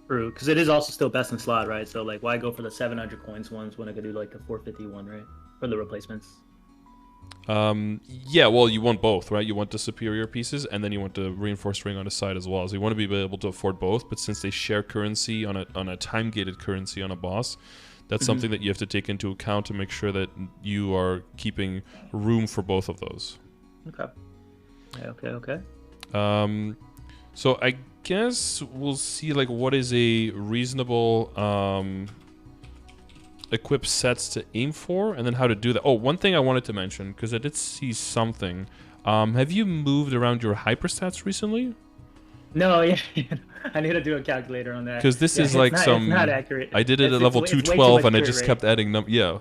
True, because it is also still best in slot, right? So like, why go for the 700 coins ones when I could do like a 451, right? For the replacements. Yeah, well, you want both, right? You want the superior pieces, and then you want the reinforced ring on the side as well. So you want to be able to afford both, but since they share currency on a time-gated currency on a boss, that's something that you have to take into account to make sure that you are keeping room for both of those. Okay. So I guess we'll see like what is a reasonable equip sets to aim for, and then how to do that. Oh, one thing I wanted to mention, because I did see something. Have you moved around your hyperstats recently? No, yeah. I need to do a calculator on that. Because this is like it's not accurate. I did it at level 212 and I just kept adding yeah.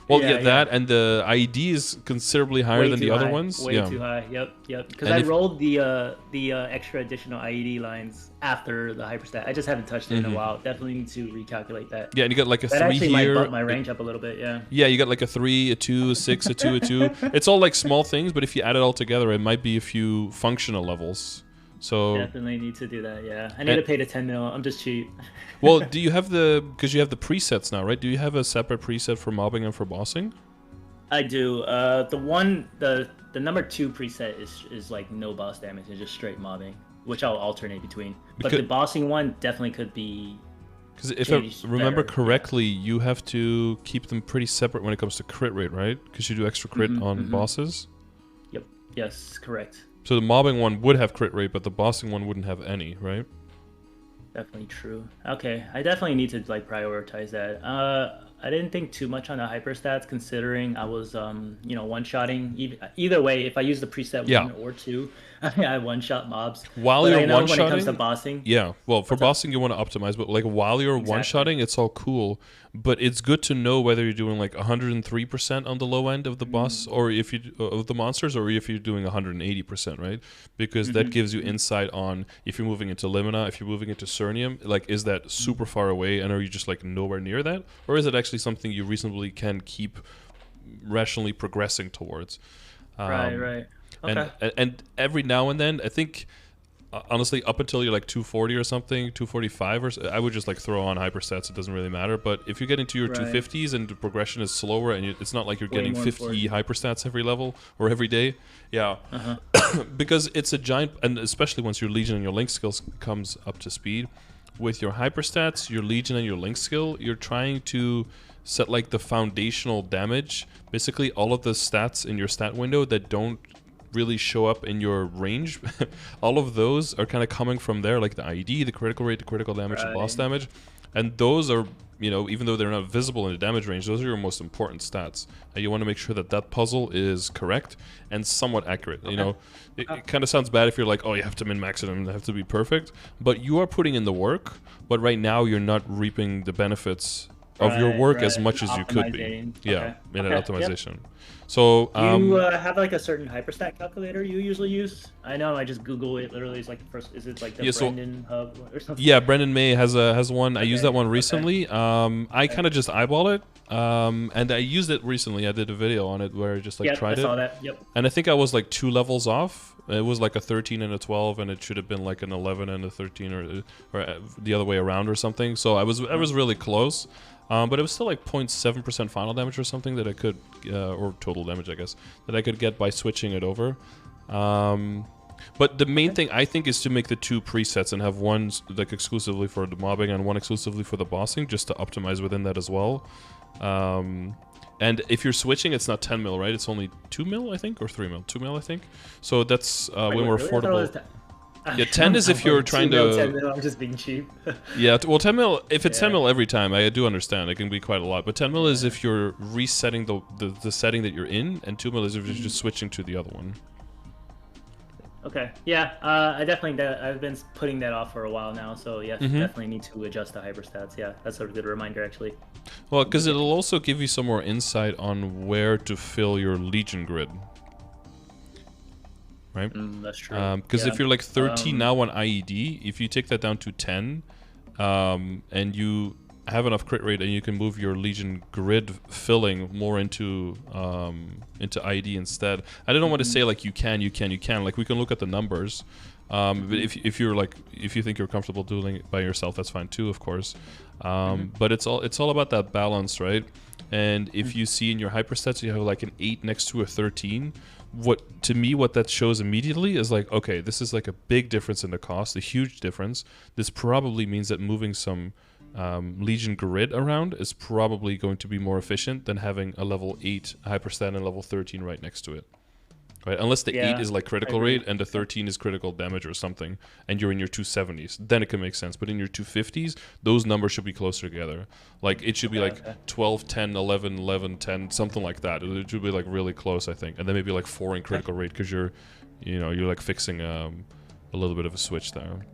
Well, that and the IED is considerably higher than the other ones. Way too high. Yep. Because I rolled the extra additional IED lines after the hyperstat. I just haven't touched it in a while. Definitely need to recalculate that. Yeah, and you got like a that 3 actually here. Might bump my range up a little bit. Yeah. Yeah, you got like a 3, a 2, a 6, a 2, a 2. It's all like small things, but if you add it all together, it might be a few functional levels. So definitely need to do that. Yeah, I need to pay the 10 mil. I'm just cheap. Well, do you have because you have the presets now, right? Do you have a separate preset for mobbing and for bossing? I do. The number 2 preset is like no boss damage. It's just straight mobbing, which I'll alternate between. But the bossing one definitely could be. Because if I remember correctly, you have to keep them pretty separate when it comes to crit rate, right? Because you do extra crit on bosses. Yep. Yes, correct. So the mobbing one would have crit rate, but the bossing one wouldn't have any, right? Definitely true. Okay, I definitely need to like prioritize that. I didn't think too much on the hyperstats, considering I was one-shotting. Either way, if I use the preset 1 or 2, I one-shot mobs. While you're one-shotting, when it comes to bossing. Yeah, well, for bossing you want to optimize, but like while you're one-shotting, it's all cool. But it's good to know whether you're doing like 103% on the low end of the boss, or if you of the monsters, or if you're doing 180%, right? Because that gives you insight on if you're moving into Limina, if you're moving into Cernium, like is that super far away, and are you just like nowhere near that, or is it actually something you reasonably can keep rationally progressing towards? Right. Okay. And every now and then, I think, honestly, up until you're like 240 or something, 245, or I would just like throw on hyperstats. It doesn't really matter. But if you get into your 250s and the progression is slower, and it's not like you're getting 50 hyperstats every level or every day, because it's a giant, and especially once your Legion and your Link skills comes up to speed, with your hyperstats, your Legion and your Link skill, you're trying to set like the foundational damage, basically all of the stats in your stat window that don't really show up in your range. All of those are kind of coming from there, like the IED, the critical rate, the critical damage, the boss damage, and those are, even though they're not visible in the damage range, those are your most important stats, and you want to make sure that that puzzle is correct and somewhat accurate. It kind of sounds bad if you're like, oh, you have to min-max it and have to be perfect, but you are putting in the work, but right now you're not reaping the benefits of your work as much as you could be. In that optimization. Yep. So do you have like a certain hyperstat calculator you usually use? I know I just Google it. Literally, it's like the first. Is it like the Brendan Hub or something? Yeah, Brendan May has one. I used that one recently. I kind of just eyeball it, and I used it recently. I did a video on it where I just tried it. I saw that. Yep. And I think I was like 2 levels off. It was like a 13 and a 12, and it should have been like an 11 and a 13, or the other way around or something. So I was really close. But it was still like 0.7% final damage or something that I could, or total damage, I guess, that I could get by switching it over. But the main thing I think is to make the 2 presets and have one like exclusively for the mobbing and one exclusively for the bossing, just to optimize within that as well. And if you're switching, it's not 10 mil, right? It's only 2 mil, I think, or 3 mil. 2 mil, I think. So that's way more affordable. Yeah, 10 is if you're trying to... 10 mil, I'm just being cheap. Yeah, well, 10 mil, if it's 10 mil every time, I do understand. It can be quite a lot. But 10 mil is if you're resetting the setting that you're in, and 2 mil is if you're just switching to the other one. Okay, yeah, I've been putting that off for a while now, so yeah, definitely need to adjust the hyperstats. Yeah, that's a good reminder, actually. Well, because it'll also give you some more insight on where to fill your Legion grid. Right? That's true. Because if you're like 13 now on IED, if you take that down to 10, and you have enough crit rate, and you can move your Legion grid filling more into IED instead. I don't want to say like you can. Like we can look at the numbers. But if you think you're comfortable doing it by yourself, that's fine too, of course. But it's all about that balance, right? And if you see in your hyperstats you have like an 8 next to a 13. What that shows immediately is like, okay, this is like a big difference in the cost, a huge difference. This probably means that moving some Legion grid around is probably going to be more efficient than having a level 8 hyperstat and level 13 right next to it. Right? Unless the 8 is like critical rate and the 13 is critical damage or something, and you're in your 270s, then it can make sense. But in your 250s, those numbers should be closer together. Like it should be like 12, 10, 11, 11, 10, something like that. It should be like really close, I think. And then maybe like 4 in critical rate because you're like fixing a little bit of a switch there.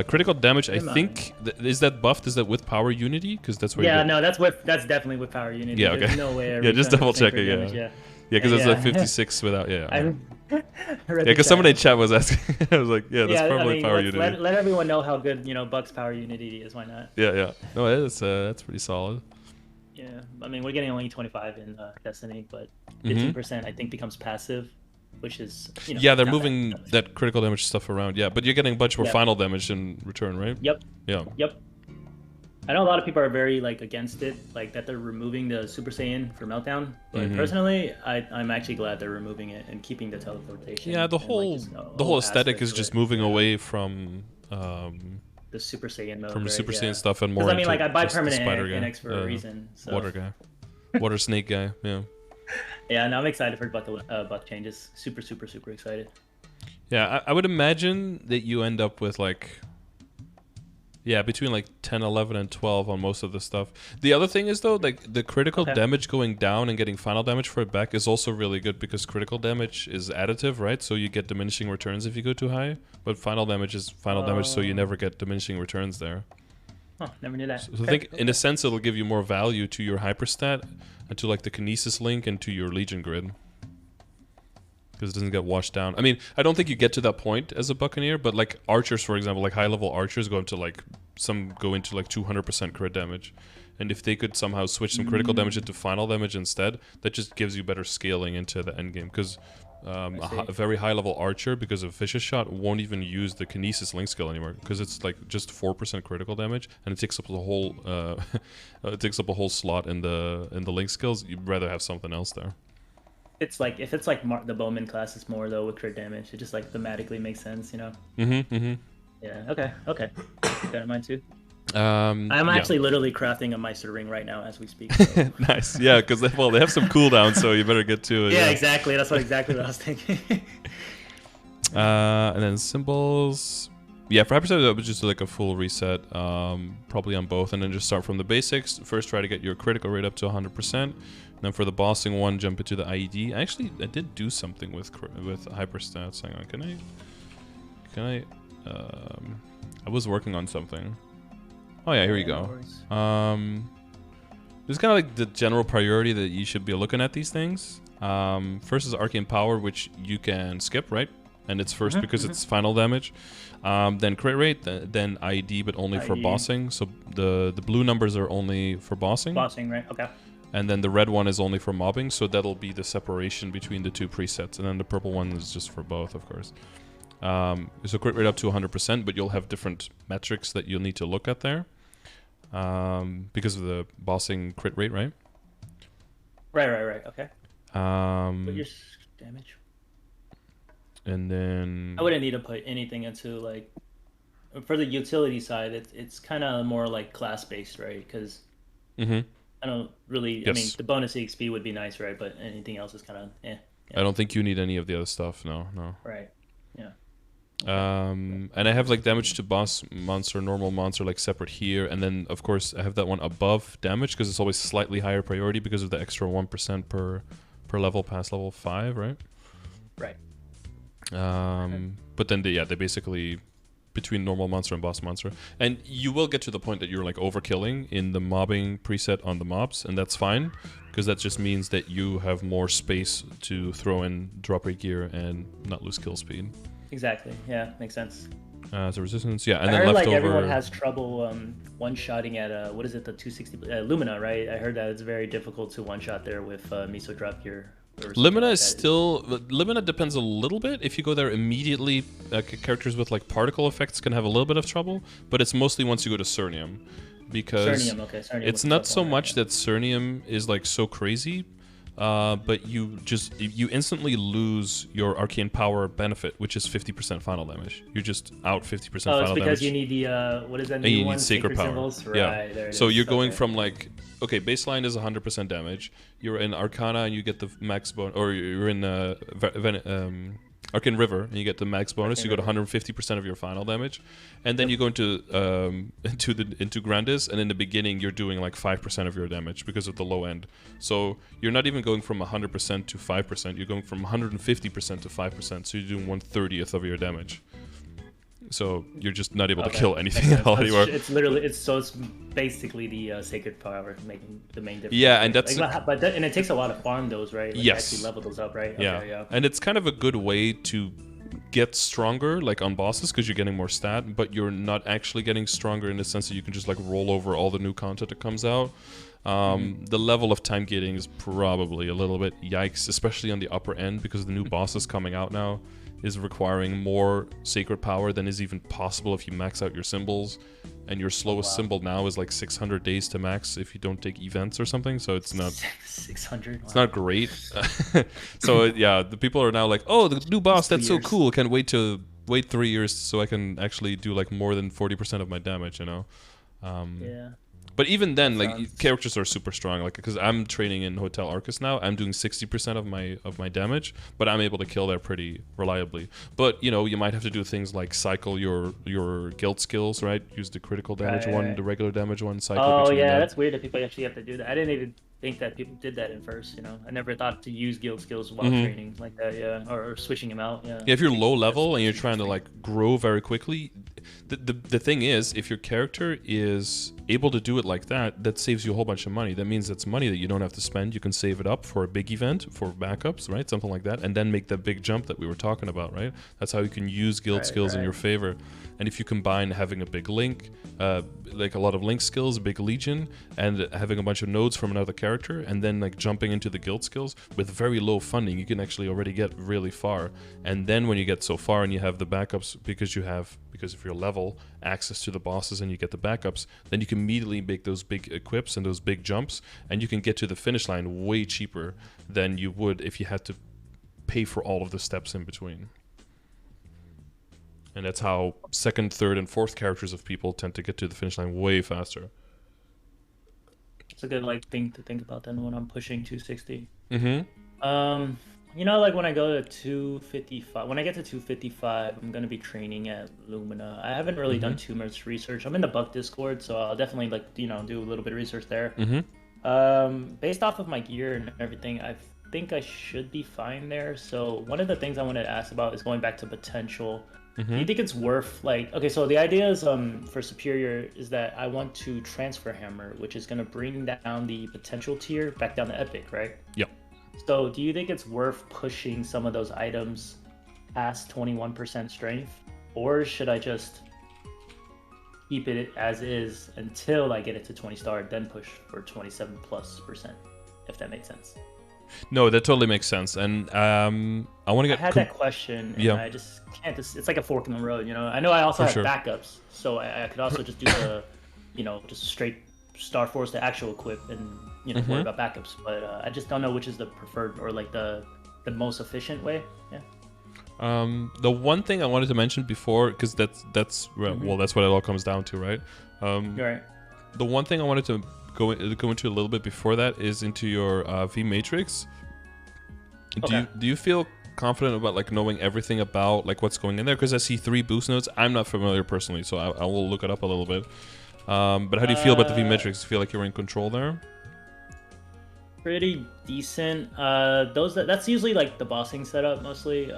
Critical damage, I think, is that buffed? Is that with power unity? Because that's where. Yeah, no, that's definitely with power unity. Yeah, okay. There's no way. Yeah, just double check it. Yeah, because it's like 56 without. Yeah. Because somebody in chat was asking. I was like, yeah, that's probably power unity. Let everyone know how good Buck's power unity is. Why not? Yeah. No, that's pretty solid. Yeah, I mean we're getting only 25 in Destiny, but 15% I think becomes passive. Which is, yeah, they're moving that critical damage stuff around. Yeah, but you're getting a bunch more final damage in return, right? Yep. Yeah. Yep. I know a lot of people are very against it, like that they're removing the Super Saiyan for Meltdown. But personally, I'm actually glad they're removing it and keeping the teleportation. Yeah, the whole aesthetic is just moving away from the Super Saiyan mode. From Super Saiyan stuff and more. I mean, like I buy permanent NX for a reason. So. Water guy, water snake guy. Yeah. Yeah, no, I'm excited for Buck changes. Super excited. Yeah, I would imagine that you end up with between like 10, 11, and 12 on most of the stuff. The other thing is though, like the critical damage going down and getting final damage for it back is also really good because critical damage is additive, right? So you get diminishing returns if you go too high, but final damage is final damage, so you never get diminishing returns there. Oh, never knew that. So I think in a sense it'll give you more value to your hyperstat and to like the kinesis link and to your Legion grid. Because it doesn't get washed down. I mean, I don't think you get to that point as a Buccaneer, but like archers, for example, like high level archers go into like 200% crit damage. And if they could somehow switch some critical damage into final damage instead, that just gives you better scaling into the end game. Because a very high level archer, because of Fish's shot, won't even use the kinesis link skill anymore because it's like just 4% critical damage and it takes up the whole it takes up a whole slot in the link skills. You'd rather have something else there. It's like if it's like the Bowman class is more though with crit damage, it just like thematically makes sense, Yeah. Okay. Keep that in mind too. I'm actually literally crafting a Meister ring right now as we speak. So. Nice. Yeah, because they have some cooldowns, so you better get to it. Yeah, exactly. That's exactly what I was thinking. And then symbols. Yeah, for hyperstat, I would just do like a full reset, probably on both, and then just start from the basics. First, try to get your critical rate up to 100%. Then for the bossing one, jump into the IED. Actually, I did do something with hyperstats. Hang on, can I? I was working on something. Oh yeah, here you go. It's kind of like the general priority that you should be looking at these things. First is Arcane Power, which you can skip, right? And it's first because it's final damage. Then crit rate, then IED, but only for bossing. So the blue numbers are only for bossing. Bossing, right? Okay. And then the red one is only for mobbing, so that'll be the separation between the two presets. And then the purple one is just for both, of course. So crit rate up to 100%, but you'll have different metrics that you'll need to look at there. Because of the bossing crit rate, right? Right. Okay. Put your damage. And then I wouldn't need to put anything into like for the utility side. It's kind of more like class based, right? Because I don't really. I mean, the bonus EXP would be nice, right? But anything else is kind of Yeah. I don't think you need any of the other stuff. No. Right. Yeah. And I have like damage to boss monster, normal monster like separate here, and then of course I have that one above damage because it's always slightly higher priority because of the extra 1% per level past level 5, right? Right. But then they basically between normal monster and boss monster, and you will get to the point that you're like overkilling in the mobbing preset on the mobs, and that's fine because that just means that you have more space to throw in drop rate gear and not lose kill speed. Exactly. Yeah, makes sense. So resistance, yeah, and I then heard leftover. like everyone has trouble one-shotting at what is it, the 260 Lumina, right? I heard that it's very difficult to one-shot there with miso drop gear. Lumina is still... Lumina depends a little bit. If you go there immediately, characters with like particle effects can have a little bit of trouble, but it's mostly once you go to Cernium. Because Cernium it's not so much that Cernium is like so crazy, but you instantly lose your arcane power benefit, which is 50% final damage. You're just out 50% final damage. Oh, it's because you need the what is that? And you need sacred power. Symbols? Right, yeah. there it so is. you're going from like, okay, baseline is 100% damage. You're in Arcana and you get the max bonus, or you're in Arcane River and you get the max bonus. You go to 150% of your final damage, and then you go into Grandis, and in the beginning you're doing like 5% of your damage because of the low end. So you're not even going from 100% to 5%. You're going from 150% to 5%. So you're doing 1/30th of your damage. So you're just not able to kill anything at all anymore. It's basically the sacred power making the main difference. Yeah, and that's and it takes a lot of farm those, right? Like yes. Actually level those up, right? Yeah. Okay, yeah. And it's kind of a good way to get stronger, like on bosses, because you're getting more stat, but you're not actually getting stronger in the sense that you can just like roll over all the new content that comes out. The level of time gating is probably a little bit yikes, especially on the upper end, because the new bosses coming out now is requiring more sacred power than is even possible if you max out your symbols, and your slowest symbol now is like 600 days to max if you don't take events or something, so it's not 600. it's not great. So yeah, the people are now like, oh, the new boss, that's so cool, can't wait 3 years so I can actually do like more than 40% of my damage, you know. Yeah. But even then, like, characters are super strong. Like, because I'm training in Hotel Arcus now, I'm doing 60% of my damage, but I'm able to kill there pretty reliably. But you know, you might have to do things like cycle your guild skills, right? Use the critical damage one, the regular damage one. Cycle. Oh yeah, that's weird that people actually have to do that. I didn't even think that people did that in first. You know, I never thought to use guild skills while training like that. Yeah, or switching them out. Yeah. Yeah, if you're low level and you're trying to like grow very quickly, the thing is, if your character is able to do it like that, that saves you a whole bunch of money. That means that's money that you don't have to spend. You can save it up for a big event, for backups, right? Something like that, and then make that big jump that we were talking about, right? That's how you can use guild skills in your favor. And if you combine having a big link, like a lot of link skills, a big legion, and having a bunch of nodes from another character, and then like jumping into the guild skills with very low funding, you can actually already get really far. And then when you get so far and you have the backups, because of your level, access to the bosses, and you get the backups, then you can immediately make those big equips and those big jumps, and you can get to the finish line way cheaper than you would if you had to pay for all of the steps in between. And that's how second, third, and fourth characters of people tend to get to the finish line way faster. It's a good thing to think about then when I'm pushing 260. Mm-hmm. You know, like when I go to 255, when I get to 255, I'm gonna be training at Lumina. I haven't really done too much research. I'm in the Buck Discord, so I'll definitely do a little bit of research there. Based off of my gear and everything, I think I should be fine there. So one of the things I wanted to ask about is going back to potential. Do you think it's worth okay, so the idea is for Superior is that I want to transfer hammer, which is gonna bring down the potential tier back down to epic, right? Yep. So do you think it's worth pushing some of those items past 21% strength, or should I just keep it as is until I get it to 20 star, then push for 27+%, if that makes sense? No, that totally makes sense. And I want to get... I had that question, and I just can't... It's like a fork in the road, you know? I know I also have backups, so I could also just do the, just straight Star Force, the actual equip, and, worry about backups. But I just don't know which is the preferred or, the most efficient way. Yeah. The one thing I wanted to mention before, because that's what it all comes down to, right? You're right. The one thing I wanted to go into a little bit before that is into your Vmatrix. Okay. Do you feel confident about like knowing everything about like what's going in there? Because I see 3 boost nodes. I'm not familiar personally, so I will look it up a little bit. But how do you feel about the Vmatrix? Do you feel like you're in control there? Pretty decent. That's usually like the bossing setup mostly.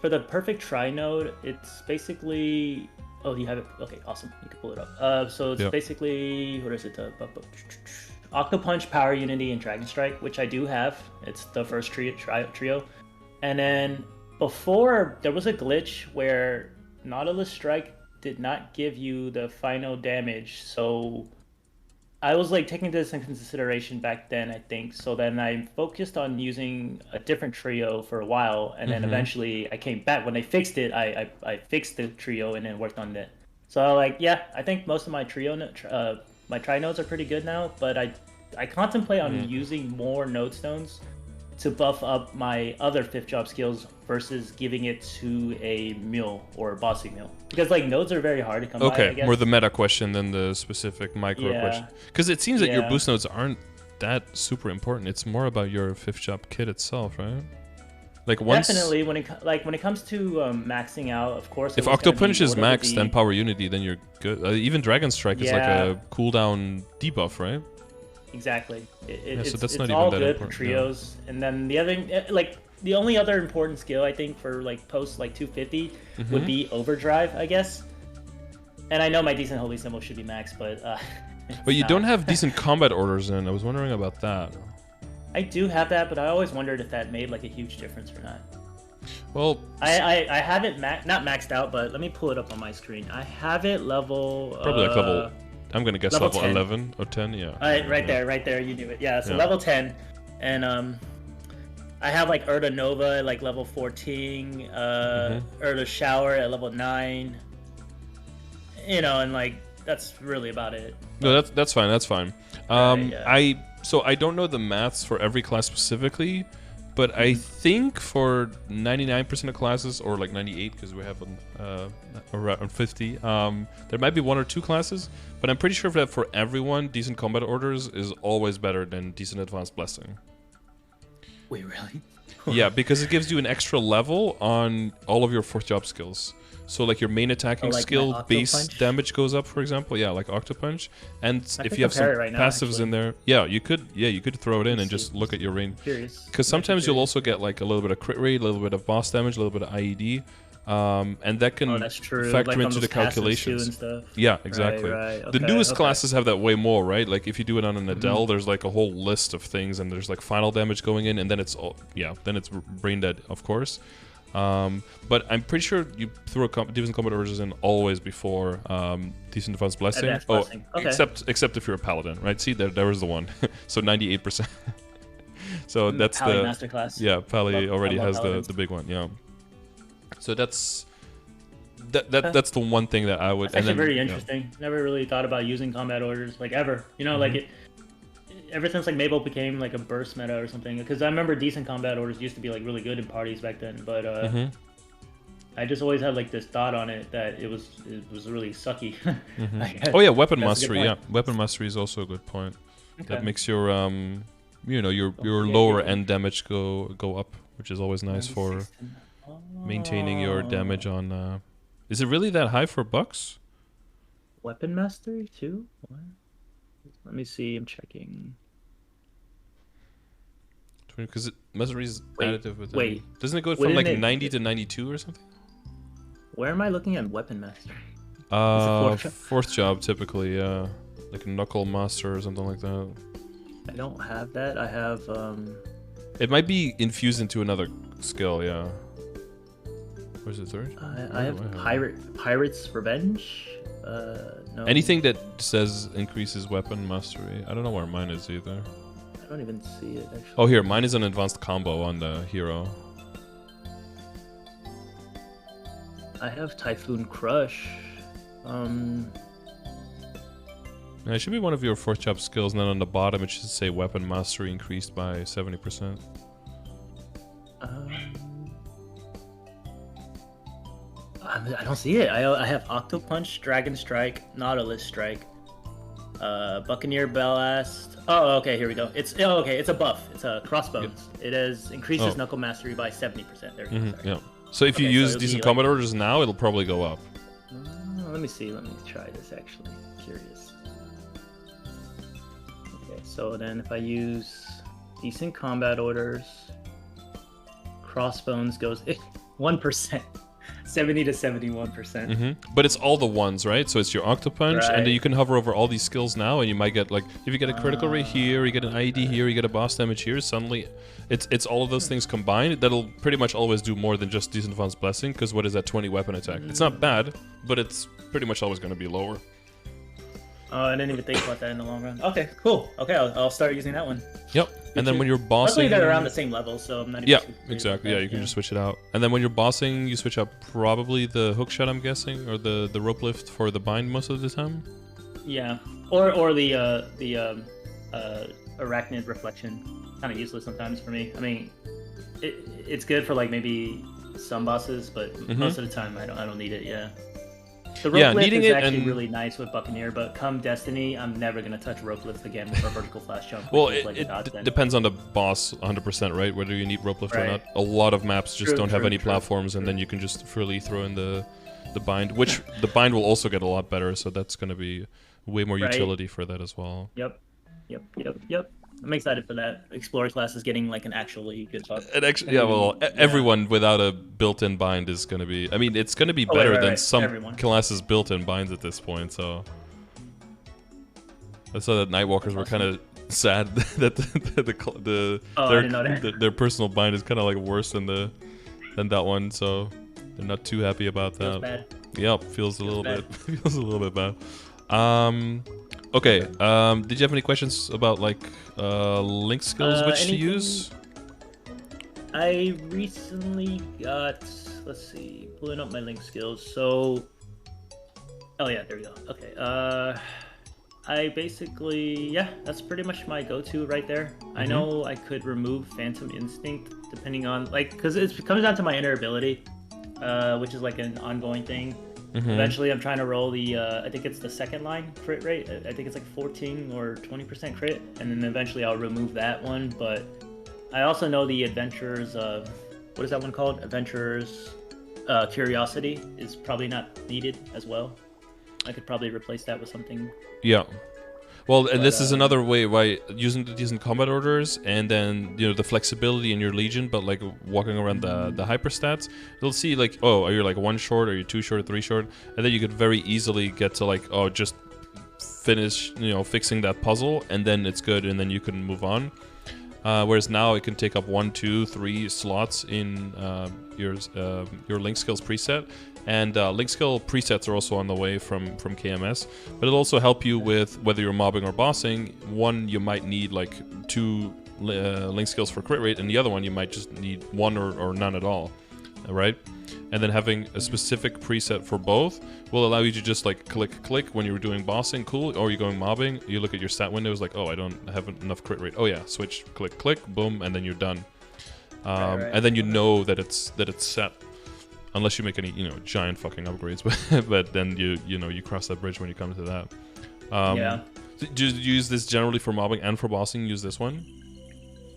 For the perfect try node, it's basically. Oh, you have it. Okay, awesome. You can pull it up. So it's basically, what is it? Octopunch, Power Unity, and Dragon Strike, which I do have. It's the first trio. And then before, there was a glitch where Nautilus Strike did not give you the final damage. So I was like taking this into consideration back then, I think. So then I focused on using a different trio for a while, and then eventually I came back when they fixed it. I fixed the trio and then worked on it. So like, yeah, I think most of my my tri nodes are pretty good now, but I contemplate on using more node stones to buff up my other 5th job skills versus giving it to a mule or a bossy mule, because like nodes are very hard to come by, I guess. More the meta question than the specific micro question, because it seems that your boost nodes aren't that super important. It's more about your 5th job kit itself, right? Like definitely when it comes to maxing out, of course. If Octopunch is maxed and Power Unity, then you're good. Even Dragon Strike is like a cooldown debuff, right? Exactly. So that's it's not all even that good important, for trios, and then the other the only other important skill I think for like post like 250 would be Overdrive, I guess. And I know my decent holy symbol should be maxed, but but you don't have decent combat orders in. I was wondering about that. I do have that, but I always wondered if that made like a huge difference or not. Well, I have it not maxed out, but let me pull it up on my screen. I have it level probably like level. I'm gonna guess level 10. 11 or 10. Yeah. All right, right there, you knew it. Yeah, so level 10, and I have like Urda Nova at like level 14, Urda Shower at level 9. You know, and like that's really about it. No, that's fine. That's fine. So I don't know the maths for every class specifically, but I think for 99% of classes, or like 98 because we have around 50, there might be 1 or 2 classes, but I'm pretty sure that for everyone, decent combat orders is always better than decent advanced blessing. Wait, really? Yeah, because it gives you an extra level on all of your 4th job skills. So like your main attacking skill base damage goes up, for example. Yeah, like Octopunch. And if you have some passives in there, you could throw it in and just look at your range. Because sometimes you'll also get like a little bit of crit rate, a little bit of boss damage, a little bit of IED. And that can factor into the calculations. Yeah, exactly. Right. Okay, the newest classes have that way more, right? Like if you do it on an Adele, there's like a whole list of things, and there's like final damage going in, and then it's then it's brain dead, of course. But I'm pretty sure you throw decent combat orders in always before decent advanced blessing. Except if you're a paladin, right? See, there was the one. So 98%. So that's Pally masterclass. Yeah, Pally already has the big one. Yeah. So that's the one thing that I would. That's actually very interesting. Never really thought about using combat orders like ever. You know, like it. Ever since like Maple became like a burst meta or something, because I remember decent combat orders used to be like really good in parties back then, but I just always had like this thought on it that it was really sucky. Oh yeah, weapon mastery. Yeah, weapon mastery is also a good point. That makes your your lower end damage go up, which is always nice for maintaining your damage on. Is it really that high for bucks? Weapon mastery too? What? Let me see. I'm checking. Because mastery is additive with. Doesn't it go from like 90 to 92 or something? Where am I looking at weapon mastery? 4th job typically, yeah, like a knuckle master or something like that. I don't have that. I have. It might be infused into another skill, yeah. Where's the 3rd? I have Pirate's Revenge. No. Anything that says increases weapon mastery. I don't know where mine is either. I don't even see it actually. Oh, here, mine is an advanced combo on the hero. I have Typhoon Crush. Yeah, it should be one of your 4th job skills, and then on the bottom it should say weapon mastery increased by 70%. I don't see it. I have Octopunch, Dragon Strike, Nautilus Strike. Buccaneer Ballast. Oh, okay, here we go. It's it's a buff. It's a crossbones. Yep. It increases knuckle mastery by 70%. There you go. Yeah. So if you use decent combat orders now, it'll probably go up. Let me see. Let me try this actually. Curious. Okay, so then if I use decent combat orders, crossbones goes 1%. 70 to 71%. But it's all the ones, right? So it's your Octopunch, and then you can hover over all these skills now, and you might get, like, if you get a critical rate here, you get an IED here, you get a boss damage here, suddenly it's all of those things combined that'll pretty much always do more than just Decent Fun's Blessing, because what is that, 20 weapon attack? It's not bad, but it's pretty much always going to be lower. I didn't even think about that in the long run. Okay, cool. Okay, I'll start using that one. Yep. And then when you're bossing, luckily they're around the same level, so I'm not even exactly. Yeah, you can just switch it out. And then when you're bossing, you switch out probably the hook shot, I'm guessing, or the rope lift for the bind most of the time. Yeah, or the arachnid reflection. Kind of useless sometimes for me. I mean, it's good for like maybe some bosses, but most of the time I don't need it. Yeah. The rope lift is actually really nice with Buccaneer, but come Destiny, I'm never going to touch rope lift again with a vertical flash jump. Well, it depends on the boss 100%, right? Whether you need rope lift or not. A lot of maps just don't have any platforms, and then you can just freely throw in the bind, which the bind will also get a lot better, so that's going to be way more utility for that as well. Yep. I'm excited for that. Explorer class is getting like an actually good buff. Everyone without a built-in bind is going to be... I mean, it's going to be better than some classes' built-in binds at this point, so... I saw that Nightwalkers were kind of sad that their personal bind is kind of like worse than that one, so they're not too happy about that. Feels bad. Yep, feels a little bit bad. Okay, did you have any questions about, like, link skills which to use? I recently got, let's see, pulling up my link skills, so... Oh yeah, there we go. Okay, I basically, that's pretty much my go-to right there. I know I could remove Phantom Instinct depending on, like, because it comes down to my inner ability, which is like an ongoing thing. Eventually, I'm trying to roll the, I think it's the second line crit rate. I think it's like 14 or 20% crit, and then eventually I'll remove that one. But I also know the Adventurers, what is that one called? Adventurers Curiosity is probably not needed as well. I could probably replace that with something. Yeah. Well, and this is another way why using the decent combat orders and then, you know, the flexibility in your Legion, but like walking around the hyper stats, you'll see like, oh, are you like 1 short, are you 2 short, 3 short? And then you could very easily get to like, oh, just finish, you know, fixing that puzzle, and then it's good, and then you can move on. Whereas now it can take up 1, 2, 3 slots in your link skills preset. And link skill presets are also on the way from KMS, but it'll also help you with whether you're mobbing or bossing. One, you might need like 2 link skills for crit rate, and the other one you might just need 1 or none at all, right? And then having a specific preset for both will allow you to just like click when you're doing bossing, cool, or you're going mobbing, you look at your stat windows like, oh, I don't have enough crit rate. Oh yeah, switch, click, boom, and then you're done. And then you know that it's set. Unless you make any, you know, giant fucking upgrades, but then you cross that bridge when you come to that. Do you use this generally for mobbing and for bossing? Use this one?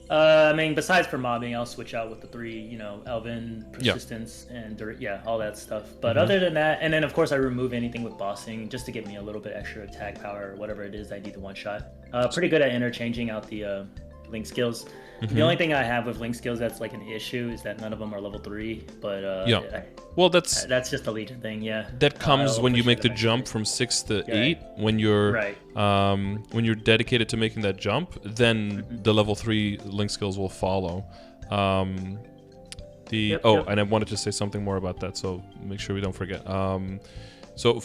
I mean, besides for mobbing, I'll switch out with the 3, you know, Elven, Persistence, and all that stuff. But other than that, and then of course I remove anything with bossing just to give me a little bit extra attack power or whatever it is I need to one-shot. Pretty good at interchanging out the link skills. The only thing I have with link skills that's like an issue is that none of them are level 3, but well, that's just a Legion thing, That comes when you make the jump from 6 to 8. When you're when you're dedicated to making that jump, then the level 3 link skills will follow. And I wanted to say something more about that, so make sure we don't forget. So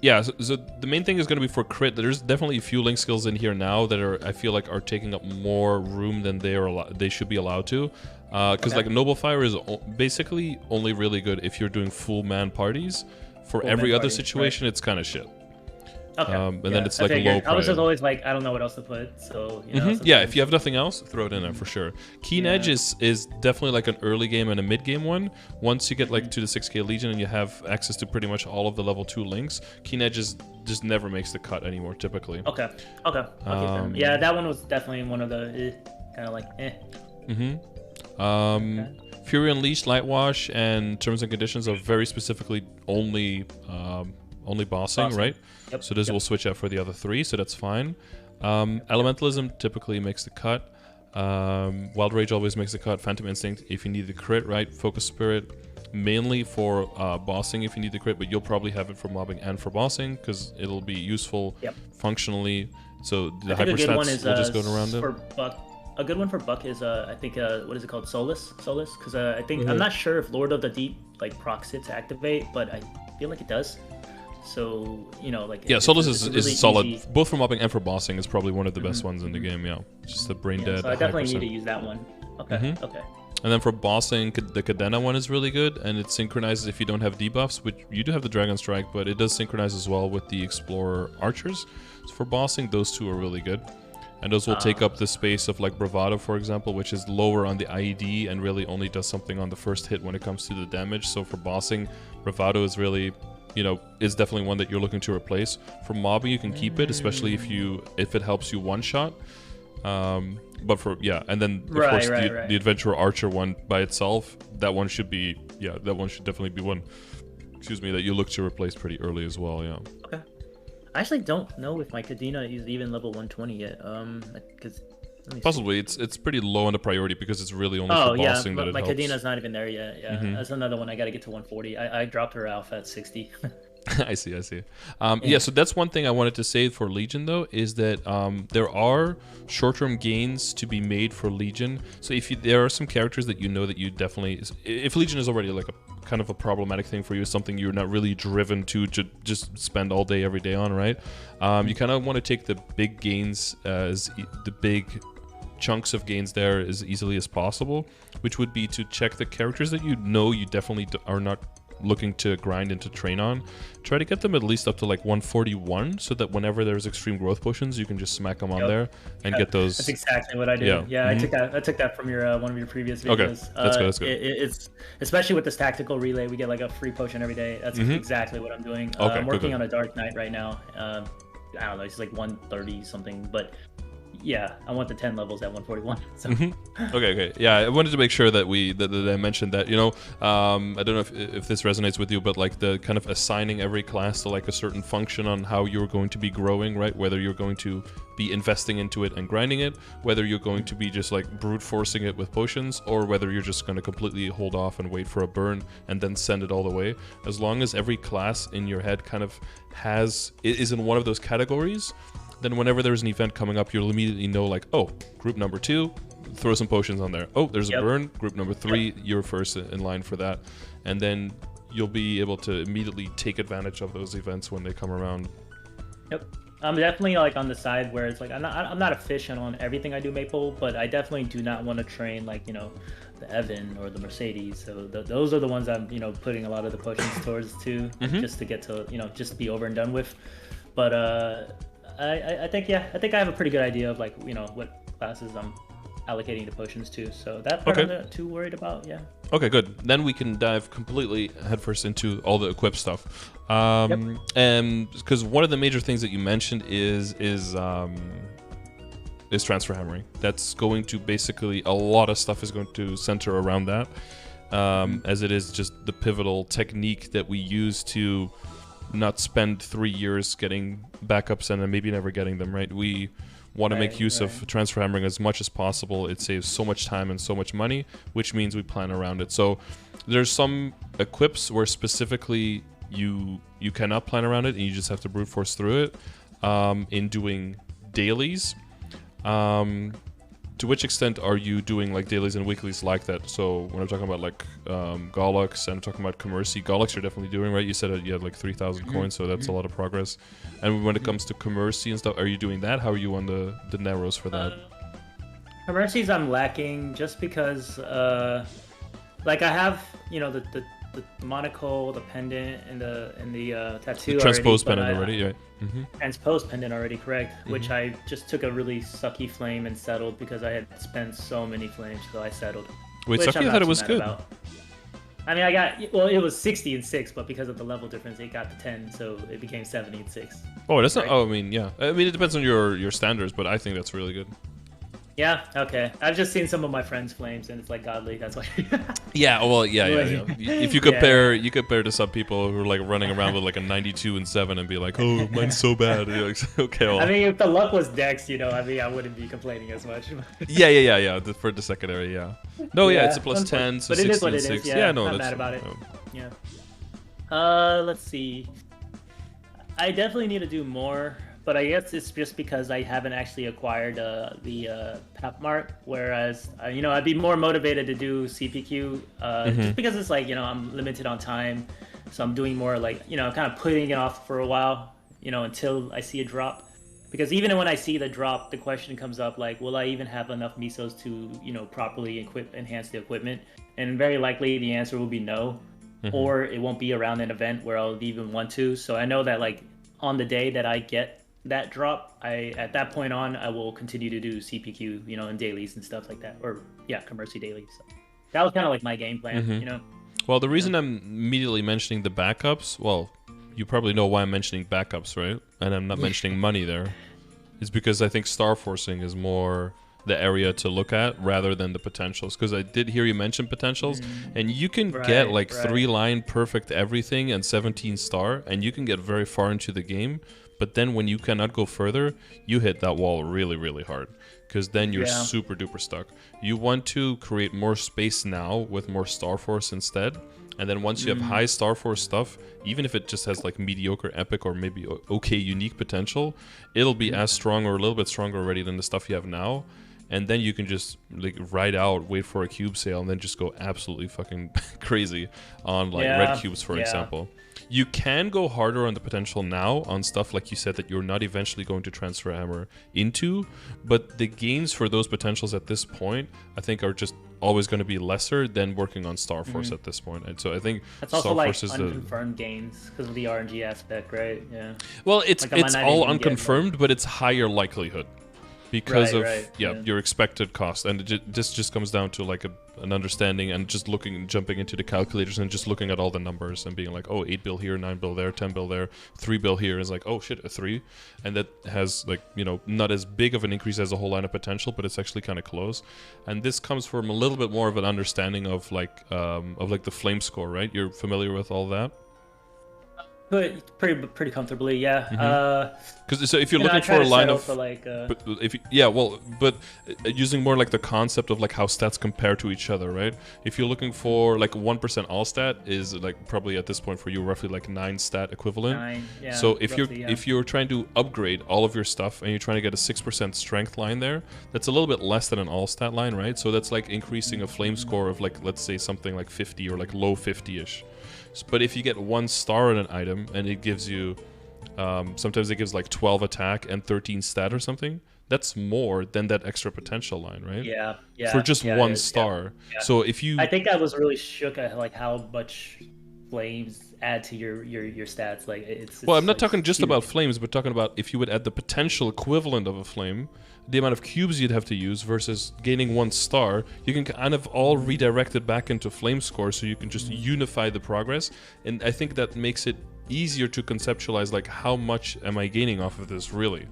the main thing is going to be for crit. There's definitely a few link skills in here now that I feel like are taking up more room than they should be allowed to. Because like Noble Fire is basically only really good if you're doing full man parties. For every other situation, it's kind of shit. Okay. And then it's like low I was price. just always like, I don't know what else to put, so you know. Yeah, if you have nothing else, throw it in there for sure. Keen Edge is definitely like an early game and a mid game one. Once you get like to the 6K Legion and you have access to pretty much all of the level 2 links, Keen Edge just never makes the cut anymore typically. Okay. Yeah, that one was definitely one of the kind of like Fury Unleashed, Lightwash, and Terms and Conditions are very specifically only bossing, right? Yep. So this will switch out for the other 3, so that's fine. Elementalism typically makes the cut. Wild Rage always makes the cut. Phantom Instinct if you need the crit, right? Focus Spirit mainly for bossing if you need the crit, but you'll probably have it for mobbing and for bossing because it'll be useful functionally. So the hyper stats will just go around it. A good one for Buck is I think what is it called, Solus, because I think I'm not sure if Lord of the Deep like procs it to activate, but I feel like it does. So you know, like Solus is really solid easy. Both for mobbing and for bossing. Is probably one of the best ones in the game. Yeah, just the brain dead. So I definitely need to use that one. Okay. And then for bossing, the Cadena one is really good, and it synchronizes if you don't have debuffs, which you do have the Dragon Strike, but it does synchronize as well with the Explorer Archers. So for bossing, those two are really good. And those will take up the space of like Bravado, for example, which is lower on the IED and really only does something on the first hit when it comes to the damage. So for bossing, Bravado is really, you know, is definitely one that you're looking to replace. For mobbing, you can keep it, especially if it helps you one shot. But for and then of course the Adventurer Archer one by itself, that one should be that one should definitely be one. Excuse me, that you look to replace pretty early as well. Yeah. Okay. I actually don't know if my Cadena is even level 120 yet. Because possibly it's pretty low on the priority because it's really only for bossing that it helps. My Cadena's not even there yet. Yeah, that's another one I got to get to 140. I dropped her alpha at 60. I see. So that's one thing I wanted to say for Legion though, is that there are short-term gains to be made for Legion. So if there are some characters that you know that you definitely, if Legion is already like a kind of a problematic thing for you, something you're not really driven to just spend all day every day on, right? You kind of want to take the big gains as the big chunks of gains there as easily as possible, which would be to check the characters that you know you definitely are not looking to grind and to train on. Try to get them at least up to like 141 so that whenever there's extreme growth potions you can just smack them on there and get those. That's exactly what I did. I took that from your one of your previous videos. Okay, that's good. It's especially with this tactical relay, we get like a free potion every day. That's exactly what I'm doing. I'm working on a Dark Knight right now. I don't know, it's like 130 something, but yeah, I want the 10 levels at 141. So. Okay. Yeah, I wanted to make sure that that I mentioned that. You know, I don't know if this resonates with you, but like the kind of assigning every class to like a certain function on how you're going to be growing, right? Whether you're going to be investing into it and grinding it, whether you're going to be just like brute forcing it with potions, or whether you're just going to completely hold off and wait for a burn and then send it all the way. As long as every class in your head kind of is in one of those categories, then whenever there's an event coming up, you'll immediately know like, oh, group number 2, throw some potions on there. Oh, there's a burn. Group number 3, you're first in line for that. And then you'll be able to immediately take advantage of those events when they come around. Yep. I'm definitely like on the side where it's like, I'm not efficient on everything I do Maple, but I definitely do not want to train like, you know, the Evan or the Mercedes. So those are the ones I'm, you know, putting a lot of the potions towards too, just to get to, you know, just to be over and done with. But I think I have a pretty good idea of like, you know, what classes I'm allocating the potions to. So that part I'm not too worried about. Yeah. Okay, good. Then we can dive completely headfirst into all the equip stuff. And because one of the major things that you mentioned is transfer hammering. That's going to basically, a lot of stuff is going to center around that, as it is just the pivotal technique that we use to not spend 3 years getting backups and then maybe never getting them, right? We want to make use of transfer hammering as much as possible. It saves so much time and so much money, which means we plan around it. So there's some equips where specifically you cannot plan around it and you just have to brute force through it in doing dailies. To which extent are you doing like dailies and weeklies like that? So when I'm talking about like Gollux and I'm talking about Commercy, Gollux you're definitely doing, right? You said that you had like 3,000 coins, so that's a lot of progress. And when it comes to Commercy and stuff, are you doing that? How are you on the narrows for that? Commercies I'm lacking just because like I have, you know, the the monocle, the pendant, and the tattoo. The transposed pendant already, right? Transposed pendant already, correct. Which I just took a really sucky flame and settled because I had spent so many flames, so I settled. Wait, sucky? I thought it was good. I mean, I got, well, it was 60 and 6, but because of the level difference, it got to 10, so it became 70 and 6. Oh, that's not. Oh, I mean, yeah. I mean, it depends on your standards, but I think that's really good. Yeah. Okay. I've just seen some of my friends' flames, and it's like godly. That's why. Yeah. Well. Yeah. If you compare, you compare to some people who are like running around with like a 92 and 7 and be like, "Oh, mine's so bad." You're like, okay. Well. I mean, if the luck was Dex, I mean, I wouldn't be complaining as much. Yeah. For the secondary, yeah. No, yeah, it's a plus 10, so but it is what 16, it is. 6. Yeah. No, not that's mad about it. No. Yeah. Let's see. I definitely need to do more. But I guess it's just because I haven't actually acquired the PAP mark, whereas I'd be more motivated to do CPQ just because it's like I'm limited on time, so I'm doing more like kind of putting it off for a while, until I see a drop. Because even when I see the drop, the question comes up like, will I even have enough misos to properly enhance the equipment? And very likely the answer will be no, or it won't be around an event where I'll even want to. So I know that like on the day that I get that drop, at that point on, I will continue to do CPQ, in dailies and stuff like that, or commercy dailies. So that was kind of like my game plan, Well, the reason I'm immediately mentioning the backups, well, you probably know why I'm mentioning backups, right? And I'm not mentioning money there. Is because I think star forcing is more the area to look at rather than the potentials. Because I did hear you mention potentials, and you can get like 3-line perfect everything and 17 star, and you can get very far into the game. But then when you cannot go further, you hit that wall really, really hard. Because then you're super duper stuck. You want to create more space now with more Star Force instead. And then once you have high Star Force stuff, even if it just has like mediocre epic or maybe okay unique potential, it'll be as strong or a little bit stronger already than the stuff you have now. And then you can just like ride out, wait for a cube sale, and then just go absolutely fucking crazy on like red cubes, for example. You can go harder on the potential now on stuff like you said that you're not eventually going to transfer hammer into, but the gains for those potentials at this point, I think, are just always going to be lesser than working on Star Force at this point. And so I think that's also Star like Force is unconfirmed gains because of the RNG aspect, right? Yeah. Well, it's all unconfirmed, but it's higher likelihood. Because of your expected cost, and this just comes down to like an understanding and just jumping into the calculators and just looking at all the numbers and being like, oh, 8 bill here, 9 bill there, 10 bill there, 3 bill here is like, oh shit, a 3, and that has like not as big of an increase as a whole line of potential, but it's actually kind of close. And this comes from a little bit more of an understanding of like the flame score, right? You're familiar with all that? Pretty comfortably, yeah. Because so if you're looking for a line of, but using more like the concept of like how stats compare to each other, right? If you're looking for like 1% all stat is like probably at this point for you roughly like 9 stat equivalent. 9, yeah. So if you're trying to upgrade all of your stuff and you're trying to get a 6% strength line there, that's a little bit less than an all stat line, right? So that's like increasing a flame score of like, let's say something like 50 or like low 50-ish. But if you get 1 star on an item and it gives you, sometimes it gives like 12 attack and 13 stat or something, that's more than that extra potential line, right? Yeah. For just 1 star. Yeah. So if you, I think I was really shook at like how much flames add to your stats. Like it's well, I'm not like talking just about flames, but talking about if you would add the potential equivalent of a flame, the amount of cubes you'd have to use versus gaining 1 star, you can kind of all redirect it back into flame score, so you can just unify the progress. And I think that makes it easier to conceptualize like how much am I gaining off of this really.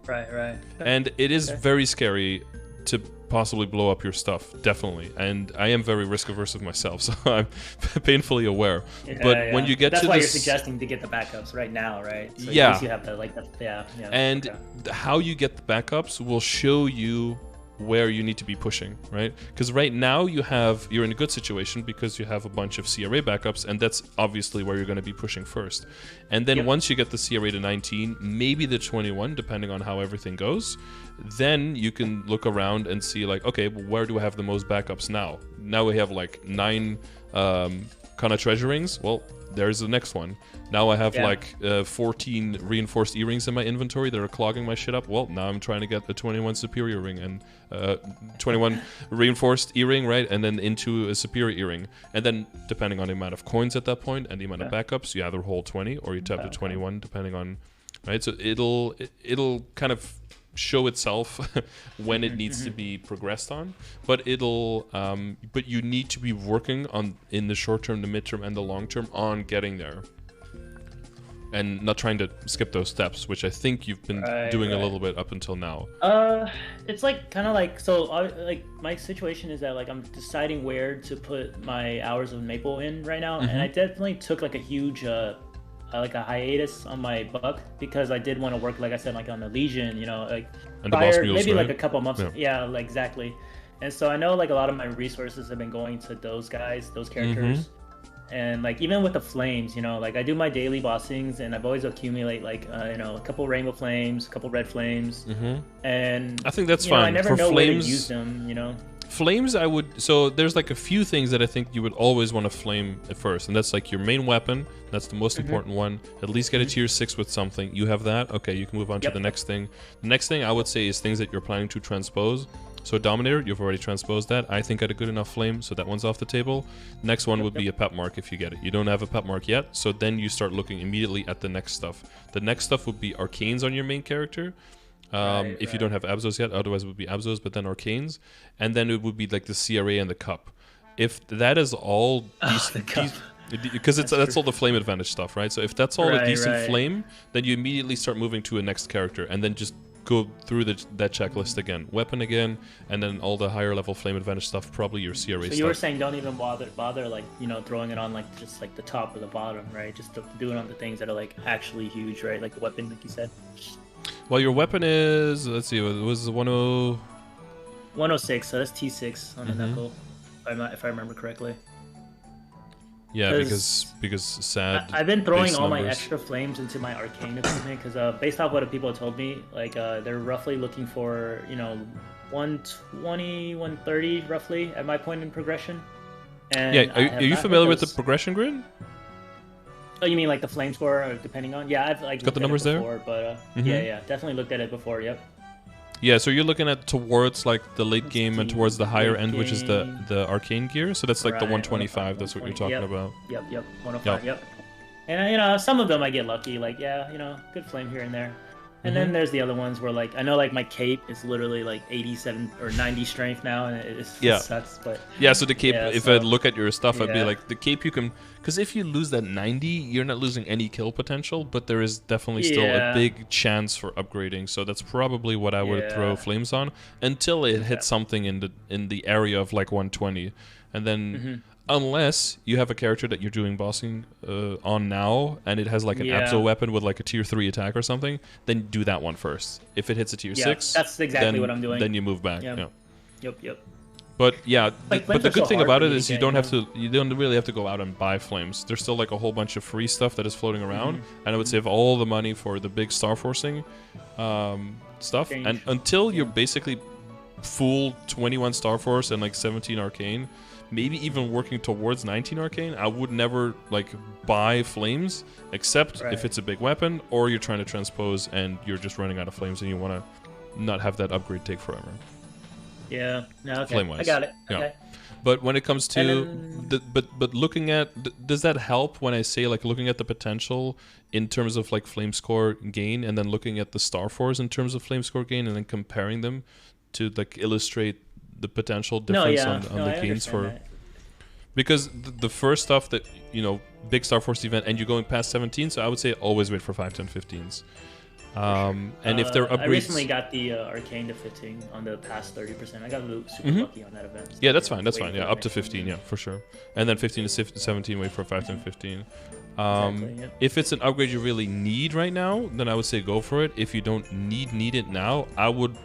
Right. And it is very scary to possibly blow up your stuff, definitely. And I am very risk averse of myself, so I'm painfully aware. But when you get that's to why this, you're suggesting to get the backups right now, right? So yeah. At least you have the And how you get the backups will show you where you need to be pushing, right? Because right now you're in a good situation because you have a bunch of CRA backups, and that's obviously where you're going to be pushing first. And then once you get the CRA to 19, maybe the 21, depending on how everything goes, then you can look around and see like, okay, well, where do I have the most backups now? Now we have like 9 Kana treasure rings. Well, there's the next one. Now I have like 14 reinforced earrings in my inventory that are clogging my shit up. Well, now I'm trying to get the 21 superior ring and 21 reinforced earring, right? And then into a superior earring. And then depending on the amount of coins at that point and the amount of backups, you either hold 20 or you tap the 21 depending on, right? So it'll kind of show itself when it needs to be progressed on, but but you need to be working on in the short term, the midterm, and the long term on getting there, and not trying to skip those steps, which I think you've been doing a little bit up until now. It's like kind of like, so like my situation is that like I'm deciding where to put my hours of Maple in right now, and I definitely took like a huge like a hiatus on my Buck because I did want to work, like I said, like on the Legion, you know, like and prior, the boss mules, maybe right? like a couple months. Yeah, like exactly. And so I know like a lot of my resources have been going to those guys, those characters. And like even with the flames, you know, like I do my daily bossings and I've always accumulate like you know, a couple rainbow flames, a couple red flames. And I think that's fine. I never for know flames, where to use them, you know. Flames, I would... So there's like a few things that I think you would always want to flame at first. And that's like your main weapon. That's the most important one. At least get a tier 6 with something. You have that. Okay, you can move on to the next thing. The next thing I would say is things that you're planning to transpose. So Dominator, you've already transposed that. I think I had a good enough flame, so that one's off the table. Next one would be a pep mark if you get it. You don't have a pep mark yet, so then you start looking immediately at the next stuff. The next stuff would be arcanes on your main character. If you don't have Abzos yet, otherwise it would be Abzos, but then Arcanes. And then it would be like the CRA and the Cup. If that is all because that's all the flame advantage stuff, right? So if that's all a decent flame, then you immediately start moving to a next character and then just go through that checklist again. Weapon again, and then all the higher level flame advantage stuff, probably your CRA stuff. So you were saying don't even bother like, you know, throwing it on like just like the top or the bottom, right? Just do it on the things that are like actually huge, right? Like the weapon, like you said. Well, your weapon is, let's see, it was 106, so that's T6 on the knuckle, if I remember correctly. Yeah, because sad. I've been throwing all my extra flames into my arcane equipment because based off what people told me, like they're roughly looking for, you know, 120, 130 roughly at my point in progression. And yeah, are you familiar with the progression grid? Oh, you mean like the flame score, depending on? Yeah, I've like got the numbers before, there. But yeah, definitely looked at it before. Yep. Yeah, so you're looking at towards like the late game and towards the higher end, which is the arcane gear. So that's like the 125. That's what you're talking about. Yep. 105. Yep. And you know, some of them I get lucky. Like you know, good flame here and there. And then there's the other ones where like I know like my cape is literally like 87 or 90 strength now, and it sucks. But yeah, so the cape. If I look at your stuff, I'd be like the cape you can, because if you lose that 90, you're not losing any kill potential, but there is definitely still a big chance for upgrading. So that's probably what I would throw flames on until it hits something in the area of like 120, and then. Unless you have a character that you're doing bossing on now, and it has like an Abzo weapon with like a tier 3 attack or something, then do that one first. If it hits a tier 6, that's exactly what I'm doing. Then you move back. Yep. But yeah, but the good thing about it is you don't really have to go out and buy flames. There's still like a whole bunch of free stuff that is floating around, and I would save all the money for the big star forcing stuff. And until you're basically full 21 star force and like 17 arcane, maybe even working towards 19 arcane, I would never like buy flames, except if it's a big weapon or you're trying to transpose and you're just running out of flames and you want to not have that upgrade take forever. Yeah, no, okay. Flame-wise. I got it. Yeah. Okay. But when it comes to but looking at, does that help when I say like looking at the potential in terms of like flame score gain, and then looking at the star force in terms of flame score gain, and then comparing them to like illustrate the potential difference on the gains for that. Because the first stuff that, you know, big Star Force event, and you're going past 17, so I would say always wait for 5, 10, 15s. And if they're upgrades, I recently got the arcane to 15 on the past 30%. I got super lucky on that event. Yeah, that's fine. That's fine. Yeah, up to 15. Yeah, for sure. And then 15 to 17, wait for 5, 10, 15. If it's an upgrade you really need right now, then I would say go for it. If you don't need it now, I would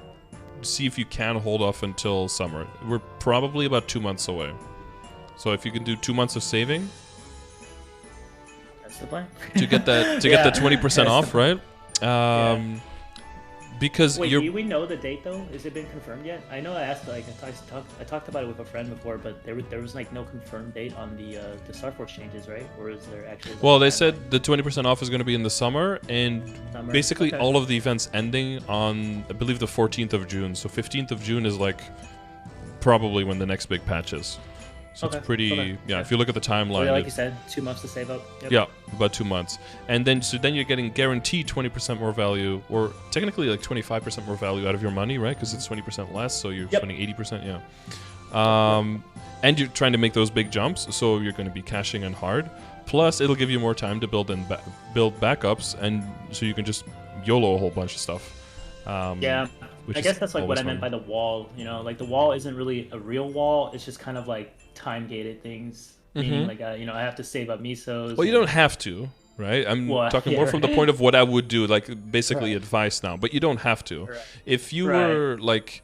see if you can hold off until summer. We're probably about 2 months away. So if you can do 2 months of saving, that's the plan. to get that 20% off, right? because wait, do we know the date though? Has it been confirmed yet? I know I asked, like, I talked about it with a friend before, but there was like no confirmed date on the Starforce changes, right? Or is there actually? Well, they said the 20% off is going to be in the summer, and basically all of the events ending on, I believe, the 14th of June. So 15th of June is like probably when the next big patch is. So it's pretty, yeah. If you look at the timeline, like you said, 2 months to save up. Yep. Yeah, about 2 months, and then you're getting guaranteed 20% more value, or technically like 25% more value out of your money, right? Because it's 20% less, so you're spending 80%. Yeah, and you're trying to make those big jumps, so you're going to be cashing in hard. Plus, it'll give you more time to build backups, and so you can just YOLO a whole bunch of stuff. Yeah. I guess that's like what I meant by the wall. You know, like the wall isn't really a real wall. It's just kind of like time-gated things. Meaning, like, I have to save up misos. Well, you don't have to, right? I'm talking more from the point of what I would do, like basically advice now. But you don't have to. If you were like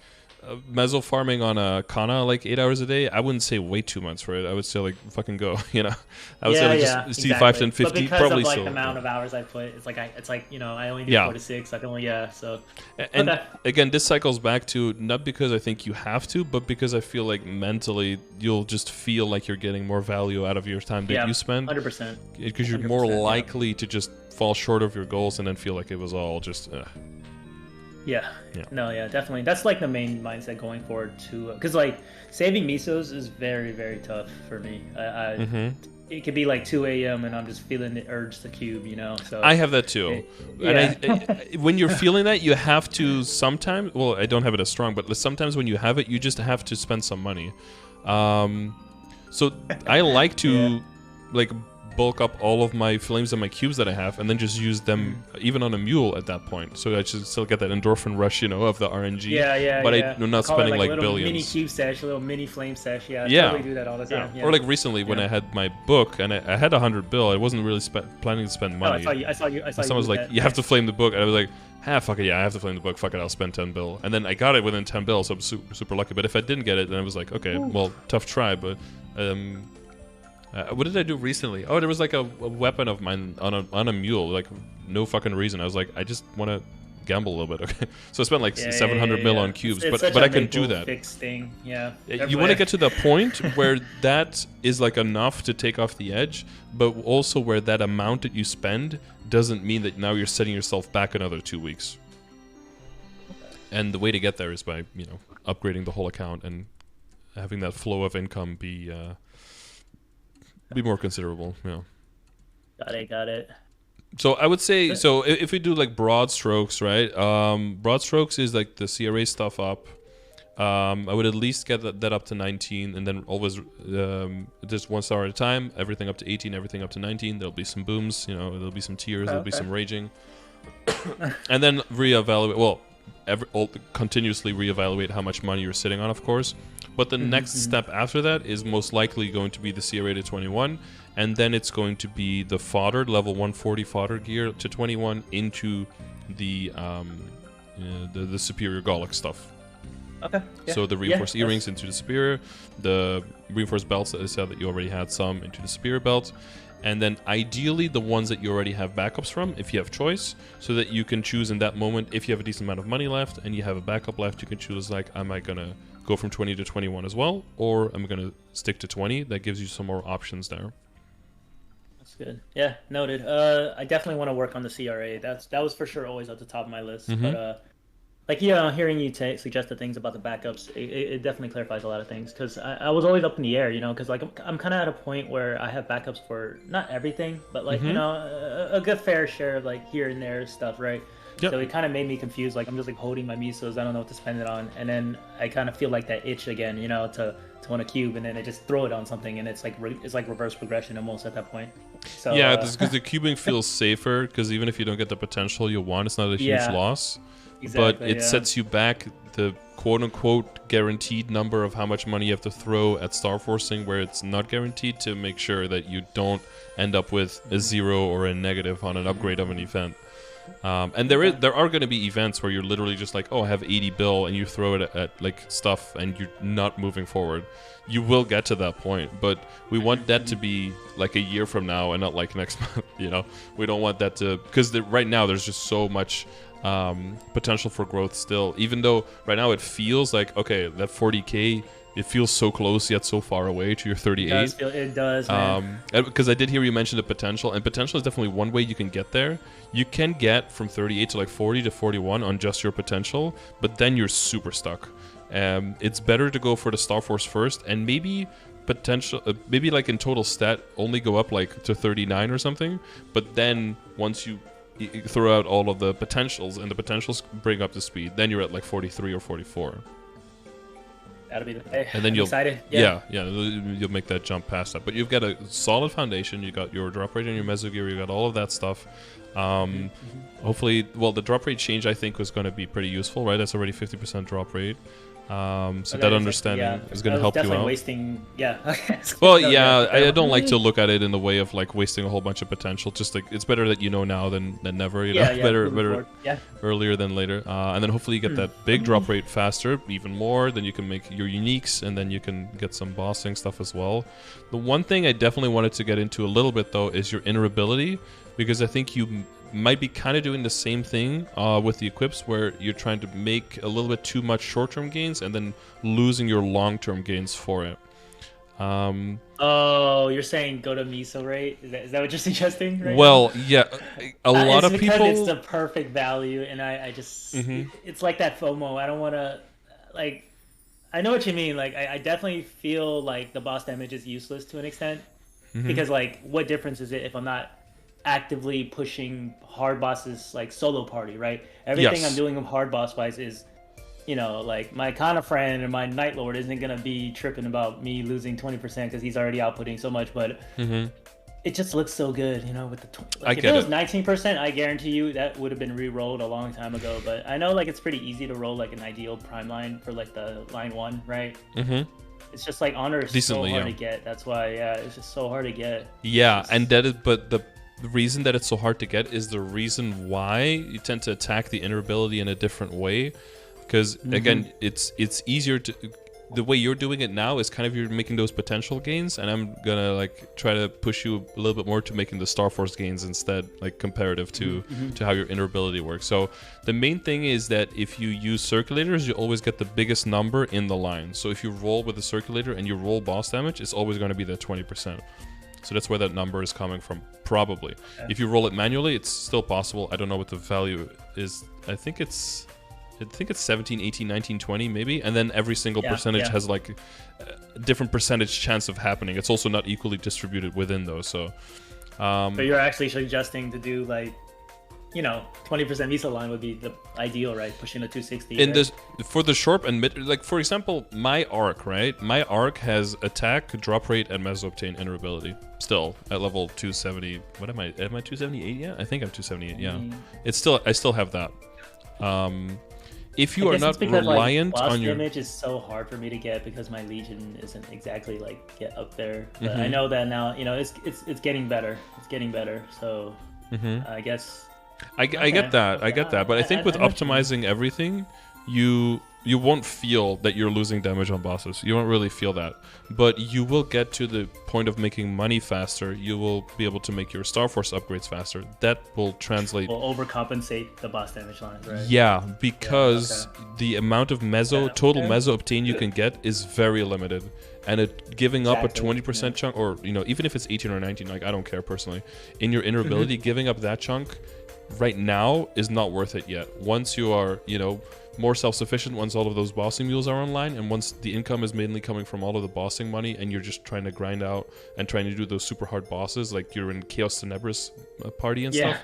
meso farming on a Kana like 8 hours a day, I wouldn't say wait 2 months for it. I would say like fucking go. You know, I would say like, just see 5 to 50. But because probably of like so, the amount of hours I put, it's like you know, I only do 4 to 6. I can only so. And again, this cycles back to not because I think you have to, but because I feel like mentally you'll just feel like you're getting more value out of your time that you spend. 100%. Because you're more likely to just fall short of your goals and then feel like it was all just. No, definitely. That's like the main mindset going forward too. Because like saving misos is very, very tough for me. It could be like 2 a.m. and I'm just feeling the urge to cube, you know. So I have that too. And when you're feeling that, you have to sometimes. Well, I don't have it as strong, but sometimes when you have it, you just have to spend some money. So I like to like bulk up all of my flames and my cubes that I have, and then just use them even on a mule at that point. So I should still get that endorphin rush, you know, of the RNG. But I'm not spending like billions. Mini cube stash, a little mini flame stash. I totally do that all the time. Or like recently when I had my book and I had 100 bill, I wasn't really planning to spend money. I saw you. Someone was like, "You have to flame the book," and I was like, fuck it, yeah, I have to flame the book. Fuck it, I'll spend 10 bill. And then I got it within 10 bill, so I'm super lucky. But if I didn't get it, then I was like, okay, well, tough try, but. What did I do recently? Oh, there was like a weapon of mine on a mule, like no fucking reason. I was like, I just want to gamble a little bit, okay? So I spent like 700 mil on cubes, but I can do that. Fixed thing. You want to get to the point where that is like enough to take off the edge, but also where that amount that you spend doesn't mean that now you're setting yourself back another 2 weeks. And the way to get there is by upgrading the whole account and having that flow of income be more considerable. Got it. So I would say, so if we do like broad strokes, right? Broad strokes is like the CRA stuff up. I would at least get that up to 19, and then always just 1 star at a time. Everything up to 18, everything up to 19. There'll be some booms, there'll be some tears, there'll be some raging, and then reevaluate. Well, continuously reevaluate how much money you're sitting on, of course. But the next step after that is most likely going to be the CRA to 21, and then it's going to be the fodder, level 140 fodder gear to 21 into the superior Golic stuff. Okay. Yeah. So the reinforced earrings into the superior, the reinforced belts that I said that you already had some into the superior belt, and then ideally the ones that you already have backups from, if you have choice, so that you can choose in that moment. If you have a decent amount of money left and you have a backup left, you can choose like, am I gonna go from 20 to 21 as well, or I'm gonna stick to 20. That gives you some more options there. That's good. Yeah, noted. I definitely want to work on the CRA. That was for sure always at the top of my list. But like hearing you suggest the things about the backups, it definitely clarifies a lot of things, because I was always up in the air, because like I'm kind of at a point where I have backups for not everything, but like a good fair share of like here and there stuff, right? Yep. So it kind of made me confused. Like I'm just like holding my misos. I don't know what to spend it on, and then I kind of feel like that itch again, to want a cube, and then I just throw it on something, and it's like reverse progression almost at that point. So yeah, because the cubing feels safer, because even if you don't get the potential you want, it's not a huge loss. Exactly, but it sets you back the quote-unquote guaranteed number of how much money you have to throw at star forcing, where it's not guaranteed, to make sure that you don't end up with a 0 or a negative on an upgrade of an event. And there are going to be events where you're literally just like, oh, I have 80 bill, and you throw it at like stuff and you're not moving forward. You will get to that point, but we want that to be like a year from now and not like next month. We don't want that to, because right now there's just so much potential for growth still. Even though right now it feels like, okay, that 40K, it feels so close yet so far away to your 38. It does, man. Because I did hear you mention the potential, and potential is definitely one way you can get there. You can get from 38 to like 40 to 41 on just your potential, but then you're super stuck. It's better to go for the Star Force first, and maybe potential, maybe like in total stat, only go up like to 39 or something. But then once you throw out all of the potentials, and the potentials bring up the speed, then you're at like 43 or 44. That'll be the day. And then you'll excited. Yeah, you'll make that jump past that. But you've got a solid foundation. You got your drop rate and your meso gear. You got all of that stuff. Hopefully, well, the drop rate change I think was going to be pretty useful, right? That's already 50% drop rate. So that understanding is going to help you out. Wasting, well, yeah, I don't like to look at it in the way of like wasting a whole bunch of potential. Just like it's better that you know now than never. You know, better earlier than later. And then hopefully you get that big drop rate faster, even more. Then you can make your uniques, and then you can get some bossing stuff as well. The one thing I definitely wanted to get into a little bit though is your innerability, because I think you might be kind of doing the same thing with the equips, where you're trying to make a little bit too much short-term gains and then losing your long-term gains for it. Oh, you're saying go to meso rate? Is that what you're suggesting? Right well, now? Yeah, a lot of people. It's the perfect value, and I just it's like that FOMO. I don't want to like. I know what you mean. Like I definitely feel like the boss damage is useless to an extent, because like what difference is it if I'm not actively pushing hard bosses like solo party, right? Everything I'm doing hard boss wise is, you know, like my Kana friend and my Night Lord isn't gonna be tripping about me losing 20% because he's already outputting so much, but it just looks so good, you know, with the if it was 19%, I guarantee you that would have been re-rolled a long time ago. But I know like it's pretty easy to roll like an ideal prime line for like the line 1, right? It's just like honor is so hard to get. That's why it's just so hard to get. Yeah, and that is, but the reason that it's so hard to get is the reason why you tend to attack the innerability in a different way, because again, it's easier to, the way you're doing it now is kind of you're making those potential gains, and I'm gonna like try to push you a little bit more to making the Star Force gains instead, like comparative to how your innerability works. So the main thing is that if you use circulators, you always get the biggest number in the line. So if you roll with a circulator and you roll boss damage, it's always going to be that 20%. So that's where that number is coming from, probably. Yeah. If you roll it manually, it's still possible. I don't know what the value is. I think it's 17, 18, 19, 20 maybe. And then every single percentage has like a different percentage chance of happening. It's also not equally distributed within those. So, but you're actually suggesting to do like, you know, 20% miso line would be the ideal, right? Pushing a 260. In this, for the short and mid, like for example, my arc, right? My arc has attack, drop rate, and meso obtain innerability. Still at level 270. What am I? Am I 278 yet? I think I'm 278. Yeah, it's still. I still have that. If you are not reliant on your damage, is so hard for me to get because my Legion isn't exactly like get up there. But I know that now. You know, it's getting better. It's getting better. So I guess. I get that. I get that. But I think with optimizing everything, you won't feel that you're losing damage on bosses. You won't really feel that. But you will get to the point of making money faster. You will be able to make your Star Force upgrades faster. That will translate. Will overcompensate the boss damage lines, right? Yeah, because the amount of total meso obtain you can get is very limited. And giving up a 20% chunk, or you know, even if it's 18 or 19, like I don't care personally, in your innerability, giving up that chunk right now is not worth it yet. Once you are, you know, more self-sufficient, once all of those bossing mules are online, and once the income is mainly coming from all of the bossing money, and you're just trying to grind out and trying to do those super hard bosses, like you're in Chaos Tenebris party and stuff,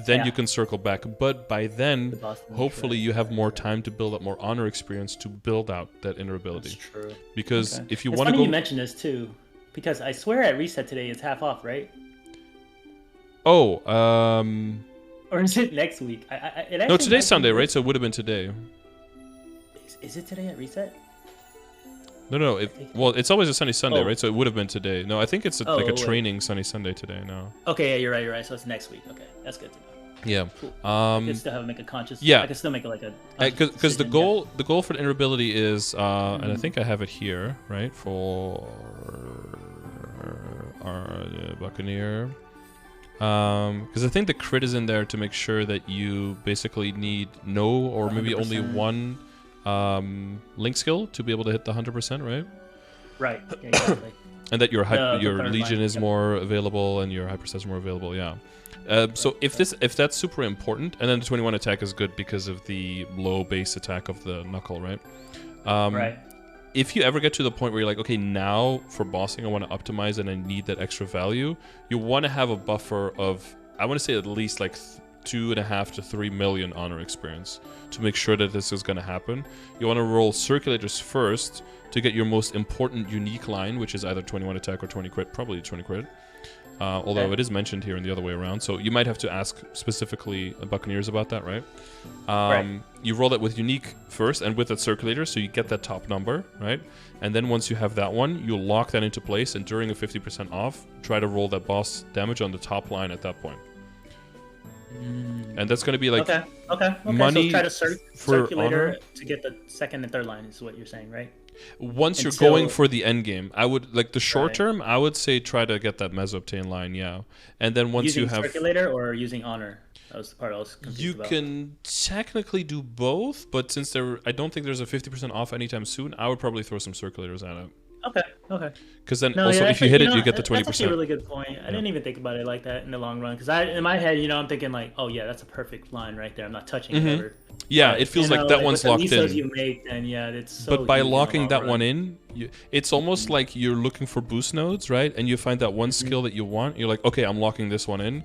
then you can circle back. But by then, hopefully you have more time to build up more honor experience to build out that innerability. That's true. Because if you want to go... you mentioned this too, because I swear at Reset today it's half off, right? Oh, or is it next week? No, today's Sunday, right? So it would have been today. Is it today at Reset? No. Well, it's always a sunny Sunday, right? So it would have been today. No, I think it's like a training sunny Sunday today. No. Okay, yeah, you're right. So it's next week. Okay, that's good to know. Yeah. Cool. I can still make a conscious. Yeah. I can still make like a. Because the goal for the innerability is, and I think I have it here, right? For our Buccaneer. Because I think the crit is in there to make sure that you basically need no or maybe 100%. Only one link skill to be able to hit the 100%, right? Right. Yeah, exactly. And that your legion is more available and your hyperstat is more available. Yeah. So if that's super important, and then the 21 attack is good because of the low base attack of the knuckle, right? Right. If you ever get to the point where you're like, okay, now for bossing I want to optimize and I need that extra value, you want to have a buffer of, I want to say at least like 2.5 to 3 million honor experience to make sure that this is going to happen. You want to roll circulators first to get your most important unique line, which is either 21 attack or 20 crit, probably 20 crit. Although it is mentioned here in the other way around, so you might have to ask specifically Buccaneers about that, right? Right. You roll that with unique first and with that circulator, so you get that top number, right? And then once you have that one, you lock that into place, and during a 50% off, try to roll that boss damage on the top line at that point. And that's going to be like money so try to circulator honor. To get the second and third line is what you're saying, right? Once you're going for the end game, I would like the short term. I would say try to get that meso obtain line, yeah. And then once using you have circulator or using honor, that was the part I was confused about. You can technically do both, but since I don't think there's a 50% off anytime soon, I would probably throw some circulators at it. Okay. Because then if you hit it, you get the 20%. That's actually a really good point. I didn't even think about it like that in the long run. Because in my head, I'm thinking like, oh yeah, that's a perfect line right there. I'm not touching it ever. Yeah, it feels like that one's locked in. You make, then it's so but by locking that one in, it's almost like you're looking for boost nodes, right? And you find that one skill that you want. You're like, okay, I'm locking this one in.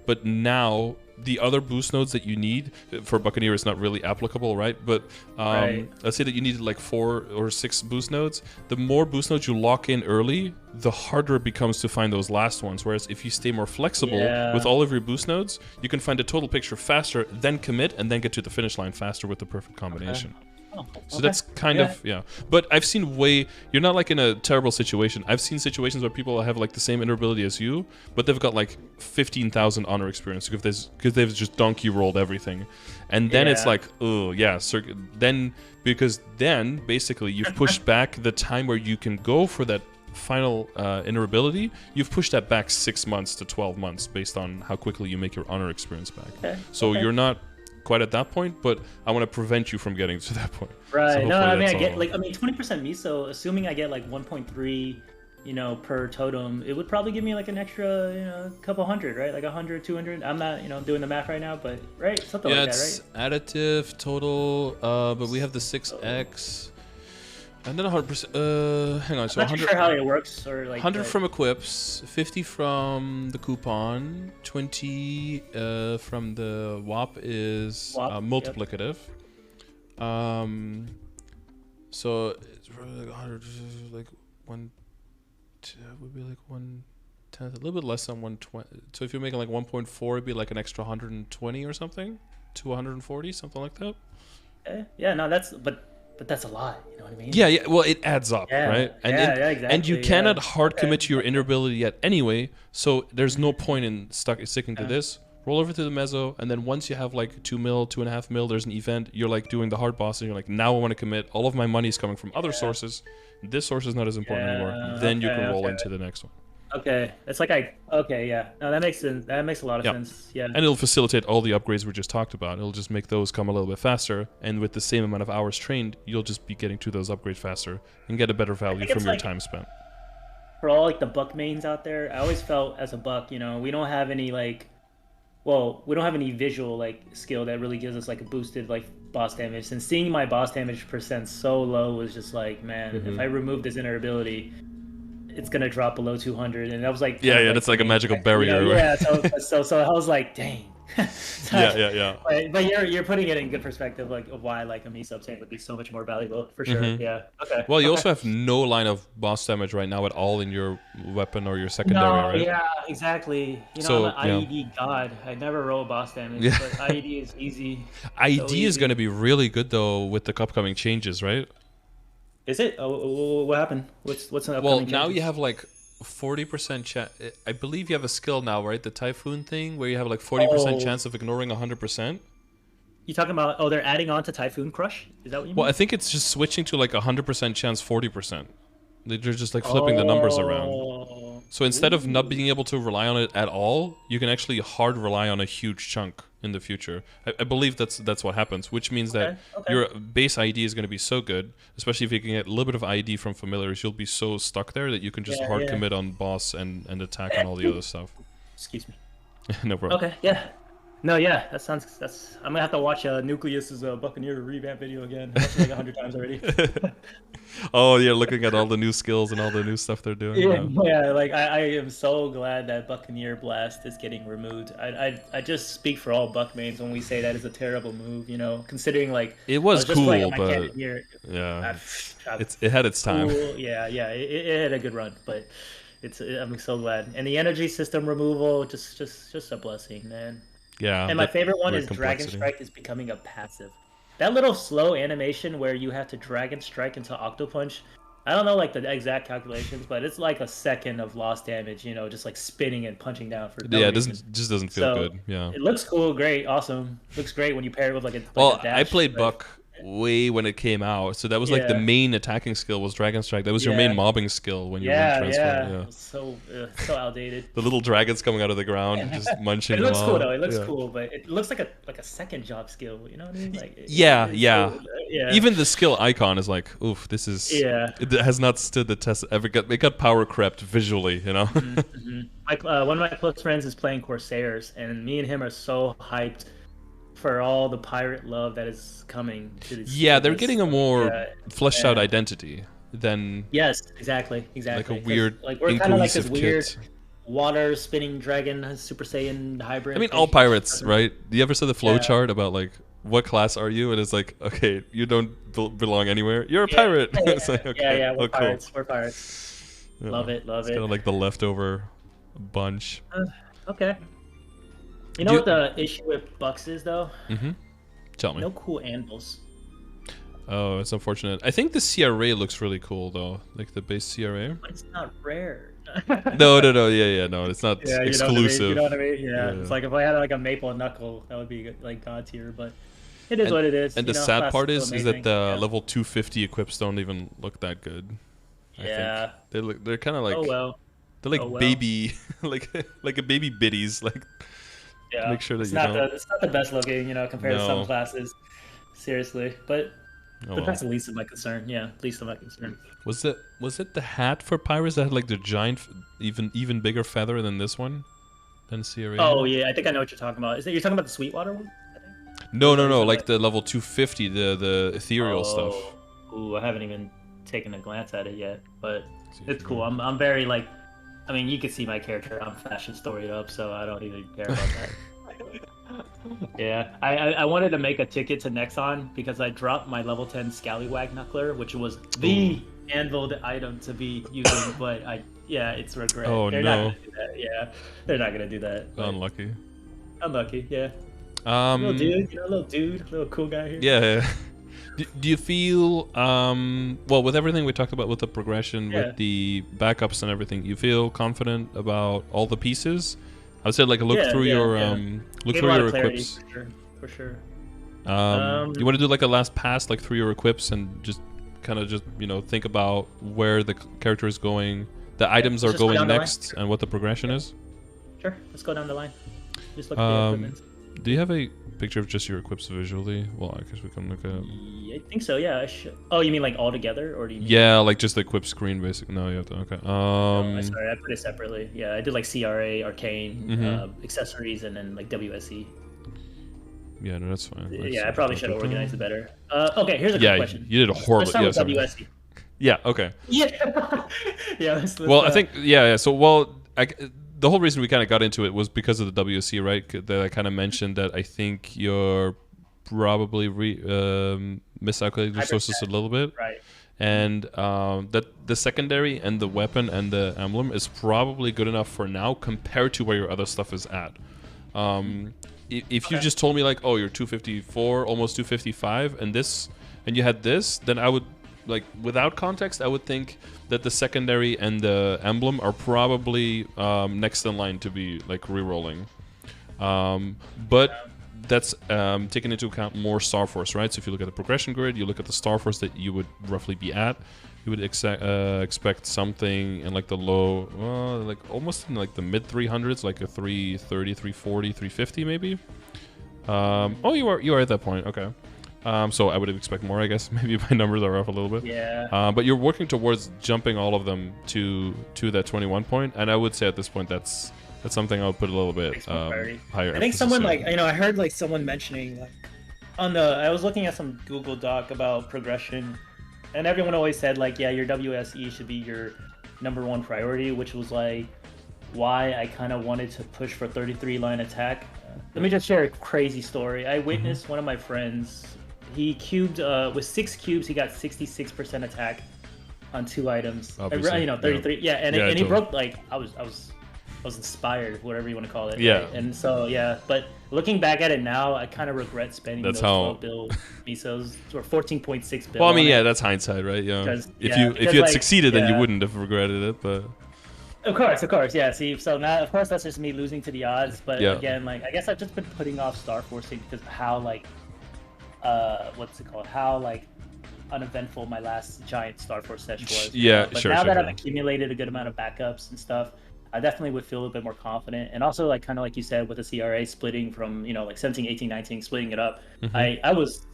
But now the other boost nodes that you need for Buccaneer is not really applicable, right? But let's say that you needed like 4 or 6 boost nodes. The more boost nodes you lock in early, the harder it becomes to find those last ones. Whereas if you stay more flexible with all of your boost nodes, you can find a total picture faster, then commit, and then get to the finish line faster with the perfect combination. So that's kind of, But I've seen you're not like in a terrible situation. I've seen situations where people have like the same inner-ability as you, but they've got like 15,000 honor experience because they've just donkey rolled everything. And then it's like, because then basically you've pushed back the time where you can go for that final inner ability. You've pushed that back 6 months to 12 months based on how quickly you make your honor experience back. So you're not quite at that point, but I want to prevent you from getting to that point. Right. So no, I mean, 20% miso, assuming I get like 1.3, per totem, it would probably give me like an extra, couple hundred, right? Like 100, 200. I'm not, doing the math right now, but right, something like that, right? Yeah, it's additive total, but we have the 6x. And then 100%. Hang on. So I'm not sure how it works, or like 100 from equips, 50 from the coupon, 20 from the WAP is multiplicative. So it's probably like 100, like 1. Would be like 1/10, a little bit less than 120. So if you're making like 1.4, it'd be like an extra 120 or something, to 140, something like that. Yeah, no, but that's a lot, you know what I mean? Yeah, well, it adds up, right? And exactly. And you cannot hard commit to your inner ability yet anyway, so there's no point in sticking to this. Roll over to the meso, and then once you have like 2 mil, 2.5 mil, there's an event, you're like doing the hard boss, and you're like, now I want to commit. All of my money is coming from other sources. This source is not as important anymore. Then you can roll into the next one. Okay, it's like no, that makes sense. That makes a lot of sense. Yeah, and it'll facilitate all the upgrades we just talked about. It'll just make those come a little bit faster, and with the same amount of hours trained, you'll just be getting to those upgrades faster and get a better value from your time spent. For all like the buck mains out there, I always felt as a buck, we don't have any we don't have any visual like skill that really gives us like a boosted like boss damage. And seeing my boss damage percent so low was just like, man, if I remove this inner ability, it's gonna drop below 200, and I was like, that's like a magical barrier. So I was like, dang. Yeah. But you're putting it in good perspective, like of why like a miso obtain would be so much more valuable for sure. Yeah. Okay. Well, you also have no line of boss damage right now at all in your weapon or your secondary, right? Yeah, exactly. I'm an IED god. I never roll boss damage, but IED is easy. IED is going to be really good though with the upcoming changes, right? Is it? Oh, what happened? What's an upcoming Well, now you have like 40% chance. I believe you have a skill now, right? The Typhoon thing, where you have like 40% chance of ignoring 100%. You talking about? They're adding on to Typhoon Crush? Is that what you mean? Well, I think it's just switching to like 100% chance, 40%. They're just like flipping the numbers around. So instead of not being able to rely on it at all, you can actually hard rely on a huge chunk in the future. I believe that's what happens, which means that your base ID is going to be so good, especially if you can get a little bit of ID from familiars, you'll be so stuck there that you can just hard commit on boss and attack on all the other stuff. Excuse me. No problem. Okay, yeah. No, yeah, I'm gonna have to watch Nucleus's Buccaneer revamp video again. I've watched it like 100 times already. Oh, you're looking at all the new skills and all the new stuff they're doing. Yeah, like I am so glad that Buccaneer Blast is getting removed. I just speak for all Buck mains when we say that is a terrible move, you know, considering like it was cool, but yeah, it had its time. Cool. Yeah, it had a good run, but I'm so glad. And the energy system removal, just a blessing, man. Yeah. And my favorite one is Dragon Strike is becoming a passive. That little slow animation where you have to Dragon Strike into Octopunch, I don't know like the exact calculations, but it's like a second of lost damage, you know, just like spinning and punching down for no reason. It just doesn't feel good. Yeah. It looks cool, great, awesome. Looks great when you pair it with like a dash, I played Buck way when it came out, so that was like the main attacking skill was Dragon Strike. That was your main mobbing skill when you were transfer. Yeah. It was so outdated. The little dragons coming out of the ground, just munching. It looks cool though. It looks cool, but it looks like a second job skill. You know what I mean? Like yeah. Even the skill icon is like, oof, this is It has not stood the test. It got power crept visually, you know. One of my close friends is playing Corsairs, and me and him are so hyped for all the pirate love that is coming to this. Yeah, they're getting a more fleshed out identity than exactly like a weird like we're kind of like this weird water spinning dragon Super Saiyan hybrid. I mean, all pirates, right? Do you ever see the flowchart about like what class are you? And it's like, okay, you don't belong anywhere. You're a pirate. It's like, okay, we're pirates. Cool. We're pirates. Yeah. Love it. It's kind of like the leftover bunch. Okay. You know what the issue with Bucks is, though? Tell me. No cool anvils. Oh, it's unfortunate. I think the CRA looks really cool, though. Like the base CRA. But it's not rare. No. Yeah, no. It's not exclusive. You know what I mean? Yeah. It's like if I had like a maple knuckle, that would be like god tier, but it is what it is. And the sad part is that the level 250 equips don't even look that good. I think. They're kind of like... They're like baby... like a baby biddies. Like... Yeah, make sure that it's not the best looking, you know, compared to some classes. Seriously, but that's the least of my concern. Yeah, least of my concern. Was it the hat for pirates that had like the giant, even bigger feather than this one, than CRA? Oh yeah, I think I know what you're talking about. You're talking about the Sweetwater one? I think? No, like the level 250, the ethereal stuff. Ooh, I haven't even taken a glance at it yet, but it's cool. I'm very like. I mean, you can see my character. I'm fashion storied up, so I don't even care about that. Yeah, I wanted to make a ticket to Nexon because I dropped my level 10 Scallywag Knuckler, which was the anviled item to be using, but it's regret. Oh, they're not gonna do that. Yeah, they're not gonna do that. Unlucky. Unlucky, yeah. Little dude, little cool guy here. Yeah. Do you feel, well, with everything we talked about with the progression, with the backups and everything, you feel confident about all the pieces? I would say, like, look through your equips. For sure. You want to do like a last pass, like through your equips, and just kind of think about where the character is going, the items are going next, and what the progression is. Sure, let's go down the line. Just look at the equipment. Do you have a picture of just your equips visually? Well, I guess we can look at it. I think so, yeah. I should. Oh, you mean like all together? Or do you mean... Yeah, like just the equip screen, basically. No, you have to. Okay. Sorry, I put it separately. Yeah, I did like CRA, Arcane, accessories, and then like WSE. Yeah, no, that's fine. I probably should have organized it better. Okay, here's a good question. You did a horrible... Let's start with WSE. Yeah, okay. Yeah. Let's well, I think... Yeah, so, the whole reason we kind of got into it was because of the WC, right? That I kind of mentioned that I think you're probably miscalculating resources a little bit. Right. And that the secondary and the weapon and the emblem is probably good enough for now compared to where your other stuff is at. If you just told me like, oh, you're 254, almost 255, and you had this, then I would, like, without context, I would think that the secondary and the emblem are probably next in line to be like re-rolling. But that's taking into account more Star Force, right? So if you look at the progression grid, you look at the Star Force that you would roughly be at, you would expect something in like the low, like almost in like the mid 300s, like a 330, 340, 350 maybe. Oh, you are at that point. Okay. So I would expect more, I guess. Maybe my numbers are off a little bit. Yeah. But you're working towards jumping all of them to that 21 point, and I would say at this point that's something I would put a little bit higher. I think someone like, you know, I heard like someone mentioning like I was looking at some Google Doc about progression, and everyone always said like, yeah, your WSE should be your #1 priority, which was like why I kind of wanted to push for 33 line attack. Let me just share a crazy story. I witnessed one of my friends. He cubed with 6 cubes. He got 66% attack on 2 items. Obviously, you know, 33. Yeah, and totally. He broke like I was inspired, whatever you want to call it. Yeah. Right? And so yeah, but looking back at it now, I kind of regret spending those 12 bill misos or 14.6 bill. Well, I mean, yeah, that's hindsight, right? Yeah. If you had like, succeeded, then you wouldn't have regretted it, but. Of course, yeah. See, so now, of course, that's just me losing to the odds. But again, like, I guess I've just been putting off Star Forcing because of how, like, what's it called? How, like, uneventful my last giant Star Force session was. Yeah, but now that I've accumulated a good amount of backups and stuff, I definitely would feel a bit more confident. And also, like, kind of like you said, with the CRA splitting from, you know, like 17, 18, 19, splitting it up, I was.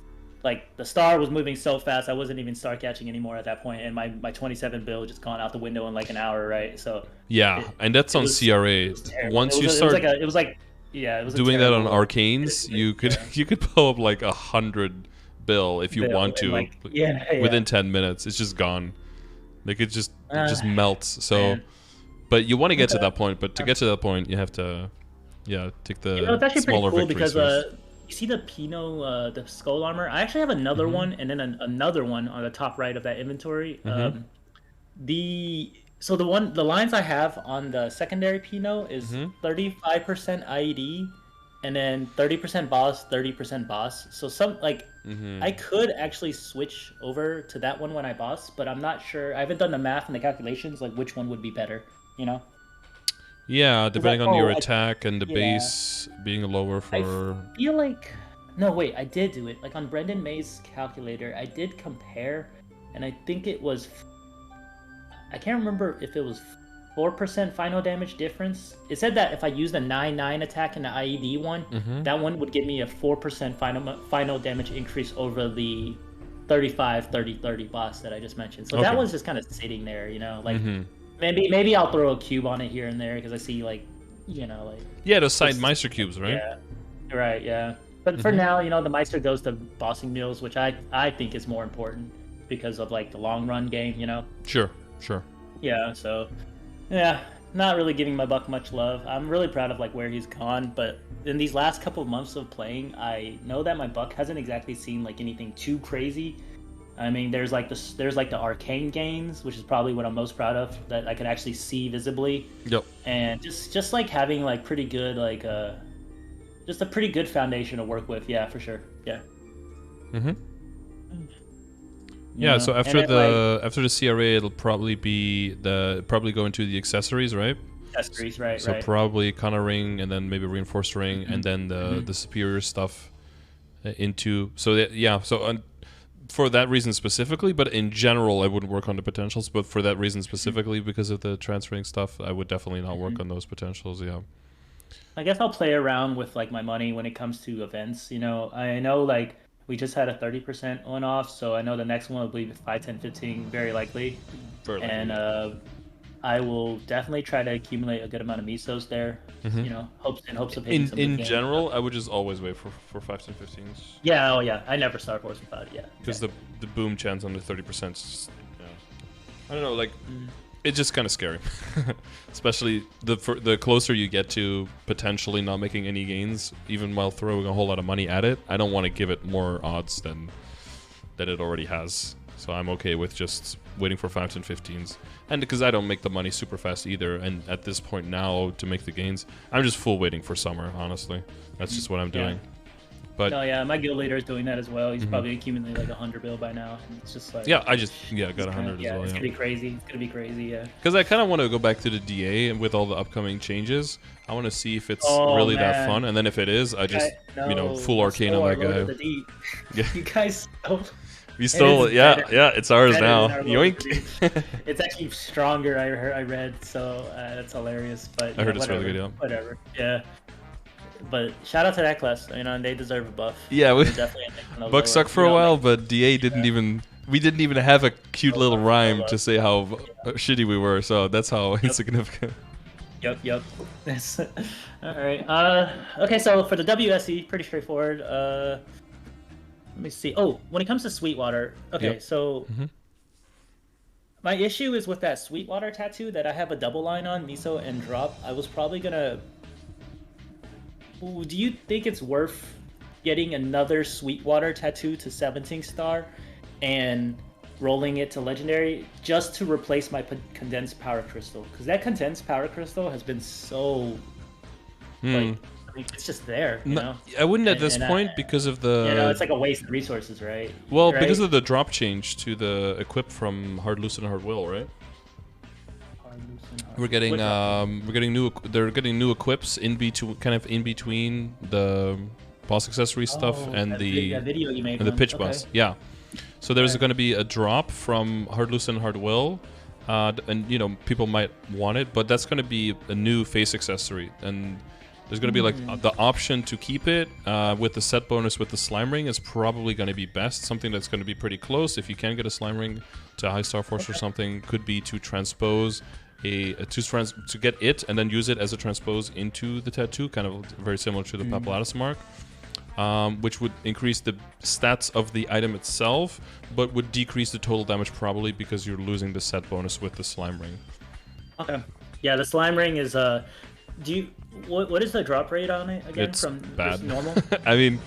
Like, the star was moving so fast, I wasn't even star catching anymore at that point, and my 27 build just gone out the window in like an hour, right? So yeah, and that's on CRA. Once you start it was doing that on Arcanes, you could pull up like 100 bill if you want to, like, within 10 minutes. It's just gone. Like it just melts. So, but you want to get to that point. But to get to that point, you have to, take the it's actually smaller pretty cool victories because you see the Pinot, the skull armor. I actually have another one, and then another one on the top right of that inventory. The lines I have on the secondary Pinot is 35% IED, and then 30% boss, 30% boss. So I could actually switch over to that one when I boss, but I'm not sure. I haven't done the math and the calculations like which one would be better. You know. Yeah, depending on your attack and the base being lower for... I feel like... No, wait, I did do it. Like, on Brendan May's calculator, I did compare, and I think it was... I can't remember if it was 4% final damage difference. It said that if I used the 9/9 attack in the IED one, that one would give me a 4% final damage increase over the 35-30-30 boss that I just mentioned. So that one's just kind of sitting there, you know? Like... Maybe I'll throw a cube on it here and there because I see like, you know, like those side Meister cubes, right? Yeah, right, yeah. But for now, you know, the Meister goes to bossing meals, which I think is more important because of like the long run game, you know. Sure. Yeah, so not really giving my buck much love. I'm really proud of like where he's gone, but in these last couple of months of playing, I know that my buck hasn't exactly seen like anything too crazy. I mean, there's like the arcane gains, which is probably what I'm most proud of, that I could actually see visibly. Yep. And just like having like pretty good like just a pretty good foundation to work with. Yeah, for sure. Yeah. Yeah. So after the CRA, it'll probably go into the accessories, right? Accessories, right? So probably Connor ring, and then maybe reinforced ring, and then the superior stuff into. For that reason specifically, but in general, I wouldn't work on the potentials. But for that reason specifically, because of the transferring stuff, I would definitely not work on those potentials. Yeah. I guess I'll play around with like my money when it comes to events. You know, I know like we just had a 30% on off, so I know the next one will be 5, 10, 15, very likely. And I will definitely try to accumulate a good amount of misos there. You know, hopes of hitting some in general, I would just always wait for 5s and 15s. Yeah, I never Star Force without it. Yeah, because the boom chance on the 30% is I don't know, like it's just kind of scary, especially the closer you get to potentially not making any gains, even while throwing a whole lot of money at it. I don't want to give it more odds than it already has. So I'm okay with just waiting for 5s and 15s. And because I don't make the money super fast either, and at this point now to make the gains, I'm just full waiting for summer, honestly. That's just what I'm doing. But no, yeah, my guild leader is doing that as well. He's probably accumulated like 100 bill by now. And it's just like yeah, I just got 100 yeah, as well. It's gonna be crazy. It's gonna be crazy. Yeah. Because I kind of want to go back to the DA and with all the upcoming changes, I want to see if it's really that fun. And then if it is, I just full arcane on that guy. Yeah. You guys stole. We stole it. Yeah, it's ours now. Yoink. It's actually stronger. I read, so that's hilarious. But I heard it's really good. Yeah. Whatever. Yeah. But shout out to that class. They deserve a buff. Yeah, we definitely Bucks sucked for a while, but DA didn't even. We didn't even have a cute little rhyme to say how shitty we were. So that's how insignificant. Yep. All right. Okay, so for the WSE, pretty straightforward. Let me see. Oh, when it comes to Sweetwater, okay, so my issue is with that Sweetwater tattoo that I have a double line on, Miso and Drop. I was probably gonna. Do you think it's worth getting another Sweetwater tattoo to 17 star and rolling it to legendary just to replace my condensed power crystal? Because that condensed power crystal has been so like, it's just there, you know? I wouldn't at this point because of the it's like a waste of resources, right? Well, because of the drop change to the equip from Hard Loose and Hard Will, right? We're getting new. They're getting new equips in between the boss accessory stuff and the video you made and the pitch bus. Yeah. So there's going to be a drop from Hard Loose and Hard Will, and people might want it, but that's going to be a new face accessory, and there's going to be like the option to keep it with the set bonus with the slime ring is probably going to be best. Something that's going to be pretty close if you can get a slime ring to High Star Force or something could be to transpose to get it and then use it as a transpose into the tattoo, kind of very similar to the Papulatus mark, which would increase the stats of the item itself, but would decrease the total damage probably because you're losing the set bonus with the slime ring. Okay. Yeah, the slime ring is what is the drop rate on it again? It's from bad. Normal? I mean,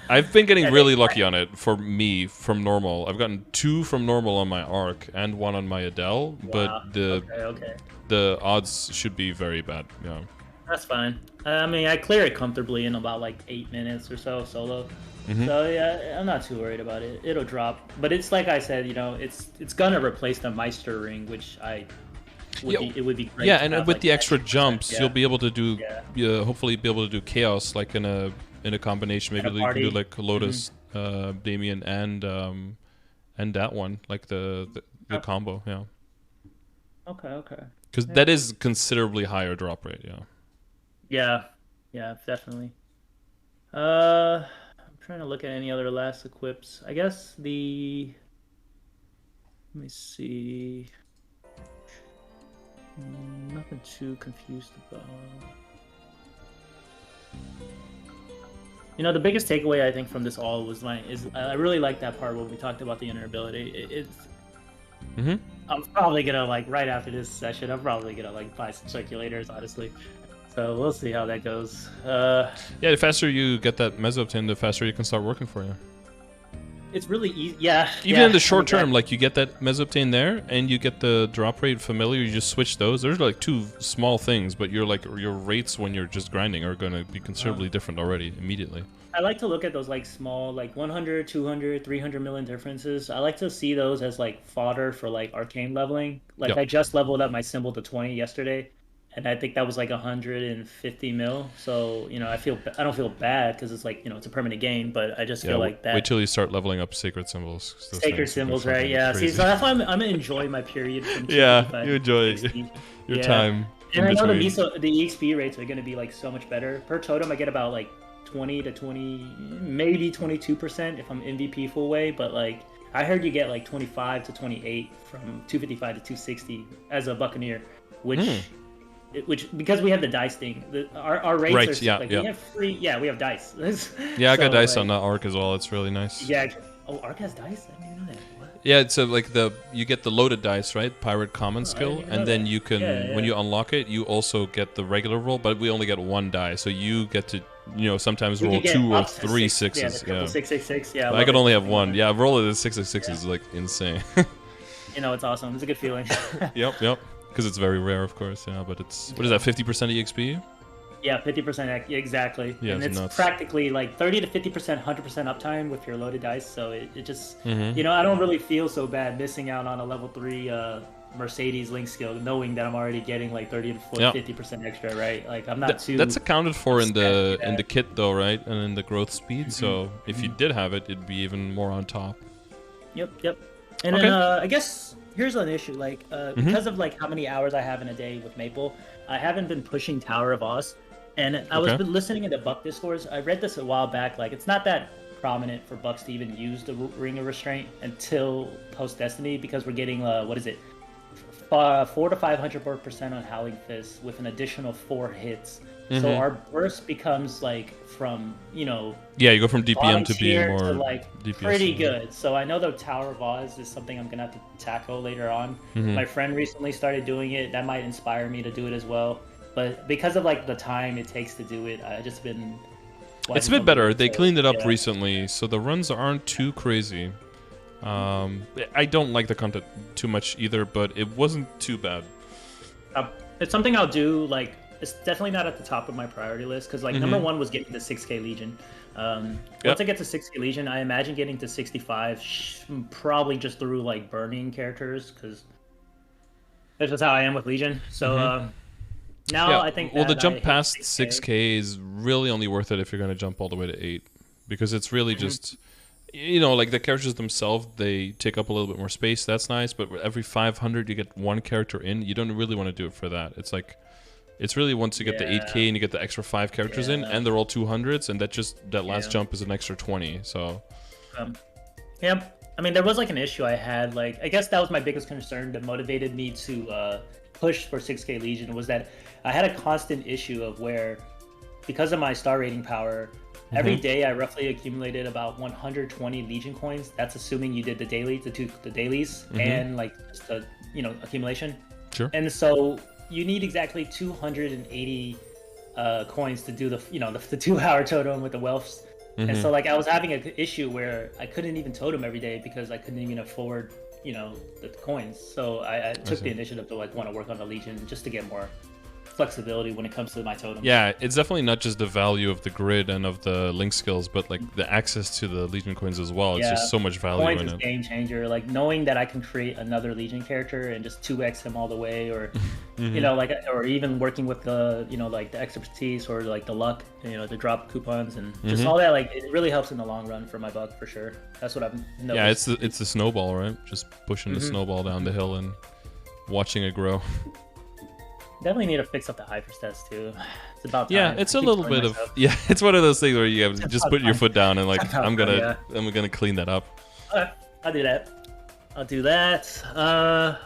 I've been getting really lucky on it for me from normal. I've gotten 2 from normal on my Arc and 1 on my Adele, but the odds should be very bad. Yeah. That's fine. I mean, I clear it comfortably in about like 8 minutes or so solo. So yeah, I'm not too worried about it. It'll drop, but it's like I said, it's gonna replace the Meister ring, which it would be great. Yeah, and with the extra jumps, you'll be able to do hopefully be able to do chaos like in a combination. Maybe you can do like Lotus, Damien, and that one, like the combo. Yeah. Okay. Because that is considerably higher drop rate. Yeah. Yeah, definitely. I'm trying to look at any other last equips. I guess let me see. Nothing too confused about. The biggest takeaway I think from this all was I really like that part where we talked about the invulnerability. I'm probably gonna right after this session. I'm probably gonna buy some circulators, honestly. So we'll see how that goes. Yeah, the faster you get that Mesoptin, the faster you can start working for you. It's really easy. Yeah. Even in the short term, you get that Mesoptane there, and you get the drop rate familiar. You just switch those. There's 2 small things, but your rates when you're just grinding are going to be considerably different already immediately. I like to look at those small 100, 200, 300 million differences. I like to see those as fodder for arcane leveling. I just leveled up my symbol to 20 yesterday. And I think that was 150 mil. So, I don't feel bad because it's it's a permanent gain, but I just feel like that. Wait till you start leveling up sacred symbols. Sacred symbols, right? Yeah. See, so that's why I'm gonna enjoy my period. From you enjoy your time. And I know the EXP rates are gonna be so much better. Per totem, I get about 20 to 20, maybe 22% if I'm MVP full way, but I heard you get 25 to 28 from 255 to 260 as a Buccaneer, which because we have the dice thing, our rates are we have free. Yeah, we have dice. Yeah, I got dice on the Arc as well. It's really nice. Yeah. Oh, Arc has dice. I didn't know that. What? Yeah, it's you get the loaded dice, right? Pirate common skill, and then you can when you unlock it, you also get the regular roll, but we only get 1 die, so you get to sometimes roll 2 or 3 sixes. Yeah, 666. Yeah, I can only have 1. Yeah, rolling the 666 is insane. It's awesome. It's a good feeling. Yep. Because it's very rare, of course, but it's... What is that, 50% EXP? Yeah, 50% exactly. Yeah, and it's nuts. practically like 30 to 50%, 100% uptime with your loaded dice. So it just, you know, I don't really feel so bad missing out on a level 3 Mercedes link skill, knowing that I'm already getting like 30 to 50% extra, right? Like I'm not too. That's accounted for in the kit though, right? And in the growth speed. So if you did have it, it'd be even more on top. Yep. And then I guess here's an issue, like because of like how many hours I have in a day with Maple, I haven't been pushing Tower of Oz. And I was listening into Buck Discourse. I read this a while back. Like, it's not that prominent for Bucks to even use the Ring of Restraint until post Destiny, because we're getting 4 to 500% on Howling Fist with an additional 4 hits. So our burst becomes like from, you know, you go from DPM to being more to like DPS pretty good. So I know the Tower of Oz is something I'm gonna have to tackle later on. My friend recently started doing it. That might inspire me to do it as well. But because of like the time it takes to do it, I just been. It's a bit better. They cleaned it up recently, so the runs aren't too crazy. I don't like the content too much either, but it wasn't too bad. It's something I'll do. Like, it's definitely not at the top of my priority list, because like number 1 was getting to 6K Legion. Once I get to 6K Legion, I imagine getting to 65 probably just through like burning characters, because that's just how I am with Legion. So. Now I think. Well, the jump past 6K is really only worth it if you're going to jump all the way to 8, because it's really just, you know, like the characters themselves, they take up a little bit more space. That's nice, but every 500 you get 1 character in. You don't really want to do it for that. It's like, it's really once you get the 8K and you get the extra 5 characters in, and they're all 200s, and that last jump is an extra 20. So. I mean, there was like an issue I had. Like, I guess that was my biggest concern that motivated me to push for 6K Legion, was that I had a constant issue of where, because of my star rating power, every day I roughly accumulated about 120 Legion coins. That's assuming you did the dailies, the dailies, and like just the, you know, accumulation. Sure. And so you need exactly 280 coins to do the, you know, the 2-hour totem with the wealths. And so like I was having an issue where I couldn't even totem every day because I couldn't even afford, you know, the coins. So I took the initiative to like want to work on the Legion just to get more flexibility when it comes to my totems. Yeah, it's definitely not just the value of the grid and of the link skills, but like the access to the Legion coins as well. It's just so much value coins in is it. Game changer. Like knowing that I can create another Legion character and just 2x him all the way, or you know, like, or even working with the, you know, like the expertise or like the luck, you know, to drop coupons and just all that. Like it really helps in the long run for my Buck for sure. That's what I've noticed. Yeah, it's the snowball, right? Just pushing the snowball down the hill and watching it grow. Definitely need to fix up the hyper stats too. It's about time. Yeah, it's a little bit of it's one of those things where you have to just put your foot down and like I'm gonna clean that up. Okay, I'll do that.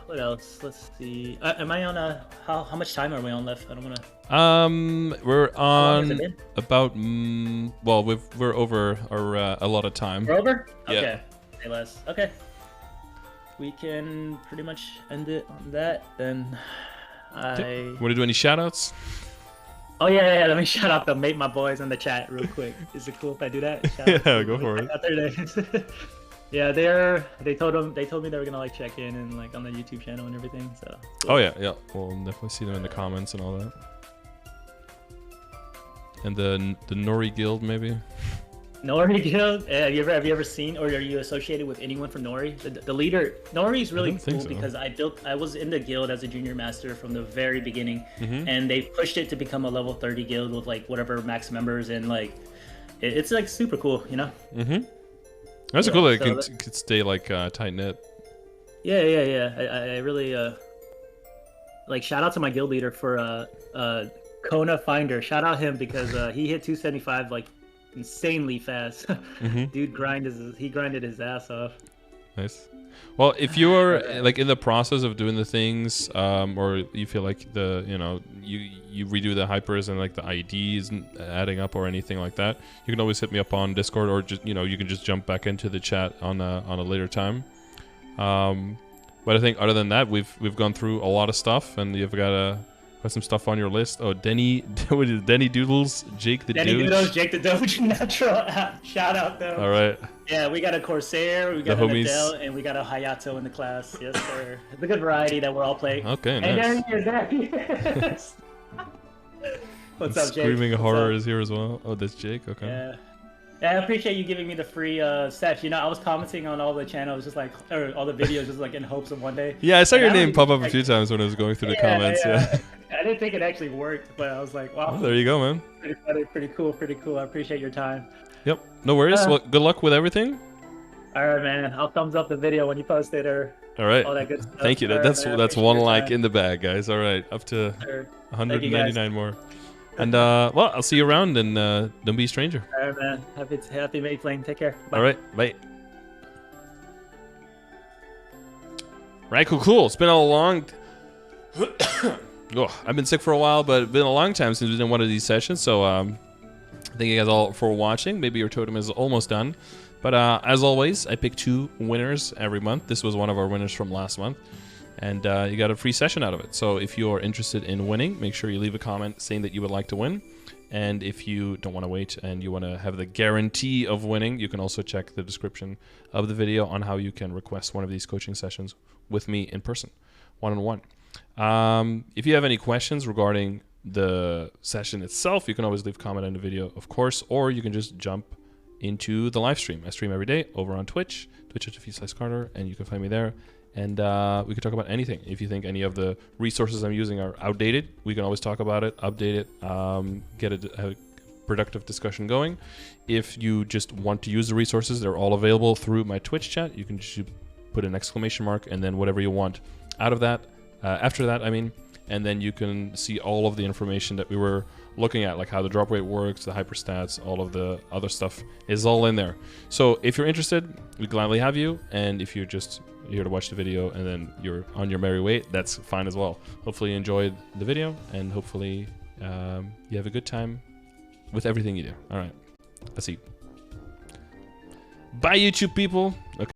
What else? Let's see. Am I on a how much time are we on left? I don't wanna. We're on about well, we're over our a lot of time. We're over. Yeah. Okay. Say less. Okay. We can pretty much end it on that then. Want to do any shoutouts? Oh yeah. Let me shout out my boys in the chat real quick. Is it cool if I do that? Yeah, go for it. Yeah, they told me they were gonna like check in and like on the YouTube channel and everything. So. Cool. Oh yeah. We'll definitely see them in the comments and all that. And the Nori Guild maybe. Nori Guild? Have you ever seen, or are you associated with anyone from Nori? The leader, Nori is really cool because I was in the guild as a junior master from the very beginning, and they pushed it to become a level 30 guild with like whatever max members, and like it's like super cool, you know. That's cool that it could stay like tight knit. Yeah. I really like shout out to my guild leader for Kona Finder. Shout out him because he hit 275 like insanely fast. Dude grinded his ass off. Nice. Well, if you are like in the process of doing the things, or you feel like you redo the hypers and like the IDs adding up or anything like that, you can always hit me up on Discord, or just you can just jump back into the chat on a later time. But I think other than that, we've gone through a lot of stuff, and you've got some stuff on your list. Oh, Denny Doodles, Jake the Doge, natural shout out though. All right. Yeah, we got a Corsair, we got an Adele, and we got a Hayato in the class. Yes, sir. It's a good variety that we're all playing. Okay, nice. And there he is. What's up, Jake? Screaming Horror is here as well. Oh, that's Jake. Okay. Yeah. Yeah, I appreciate you giving me the free sets. You know, I was commenting on all the channels, just like, or all the videos, just like in hopes of one day. Yeah, I saw your name pop up a few times when I was going through the comments. Yeah. I didn't think it actually worked, but I was like, wow. Oh, there you go, man. Pretty funny, pretty cool. I appreciate your time. Yep. No worries. Well, good luck with everything. All right, man. I'll thumbs up the video when you post it or all right. all that good stuff. Thank you. That's one like in the bag, guys. All right, up to 199 more. And well, I'll see you around, and don't be a stranger. All right, man. Happy Mayplaying. Take care. Bye. All right, bye. Right, cool. It's been a long. I've been sick for a while, but it's been a long time since we've done one of these sessions. So thank you guys all for watching. Maybe your totem is almost done. But as always, I pick 2 winners every month. This was one of our winners from last month. And you got a free session out of it. So if you're interested in winning, make sure you leave a comment saying that you would like to win. And if you don't want to wait and you want to have the guarantee of winning, you can also check the description of the video on how you can request one of these coaching sessions with me in person, one-on-one. If you have any questions regarding the session itself, you can always leave a comment in the video, of course, or you can just jump into the live stream. I stream every day over on Twitch, twitch.tv/Scardor, and you can find me there. And we can talk about anything. If you think any of the resources I'm using are outdated, we can always talk about it, update it, get a productive discussion going. If you just want to use the resources, they're all available through my Twitch chat. You can just put an exclamation mark and then whatever you want out of that, after that, I mean, and then you can see all of the information that we were looking at, like how the drop rate works, the hyperstats, all of the other stuff is all in there. So if you're interested, we gladly have you. And if you're just here to watch the video and then you're on your merry way, that's fine as well. Hopefully you enjoyed the video, and hopefully you have a good time with everything you do. All right, let's see. Bye, YouTube people. Okay.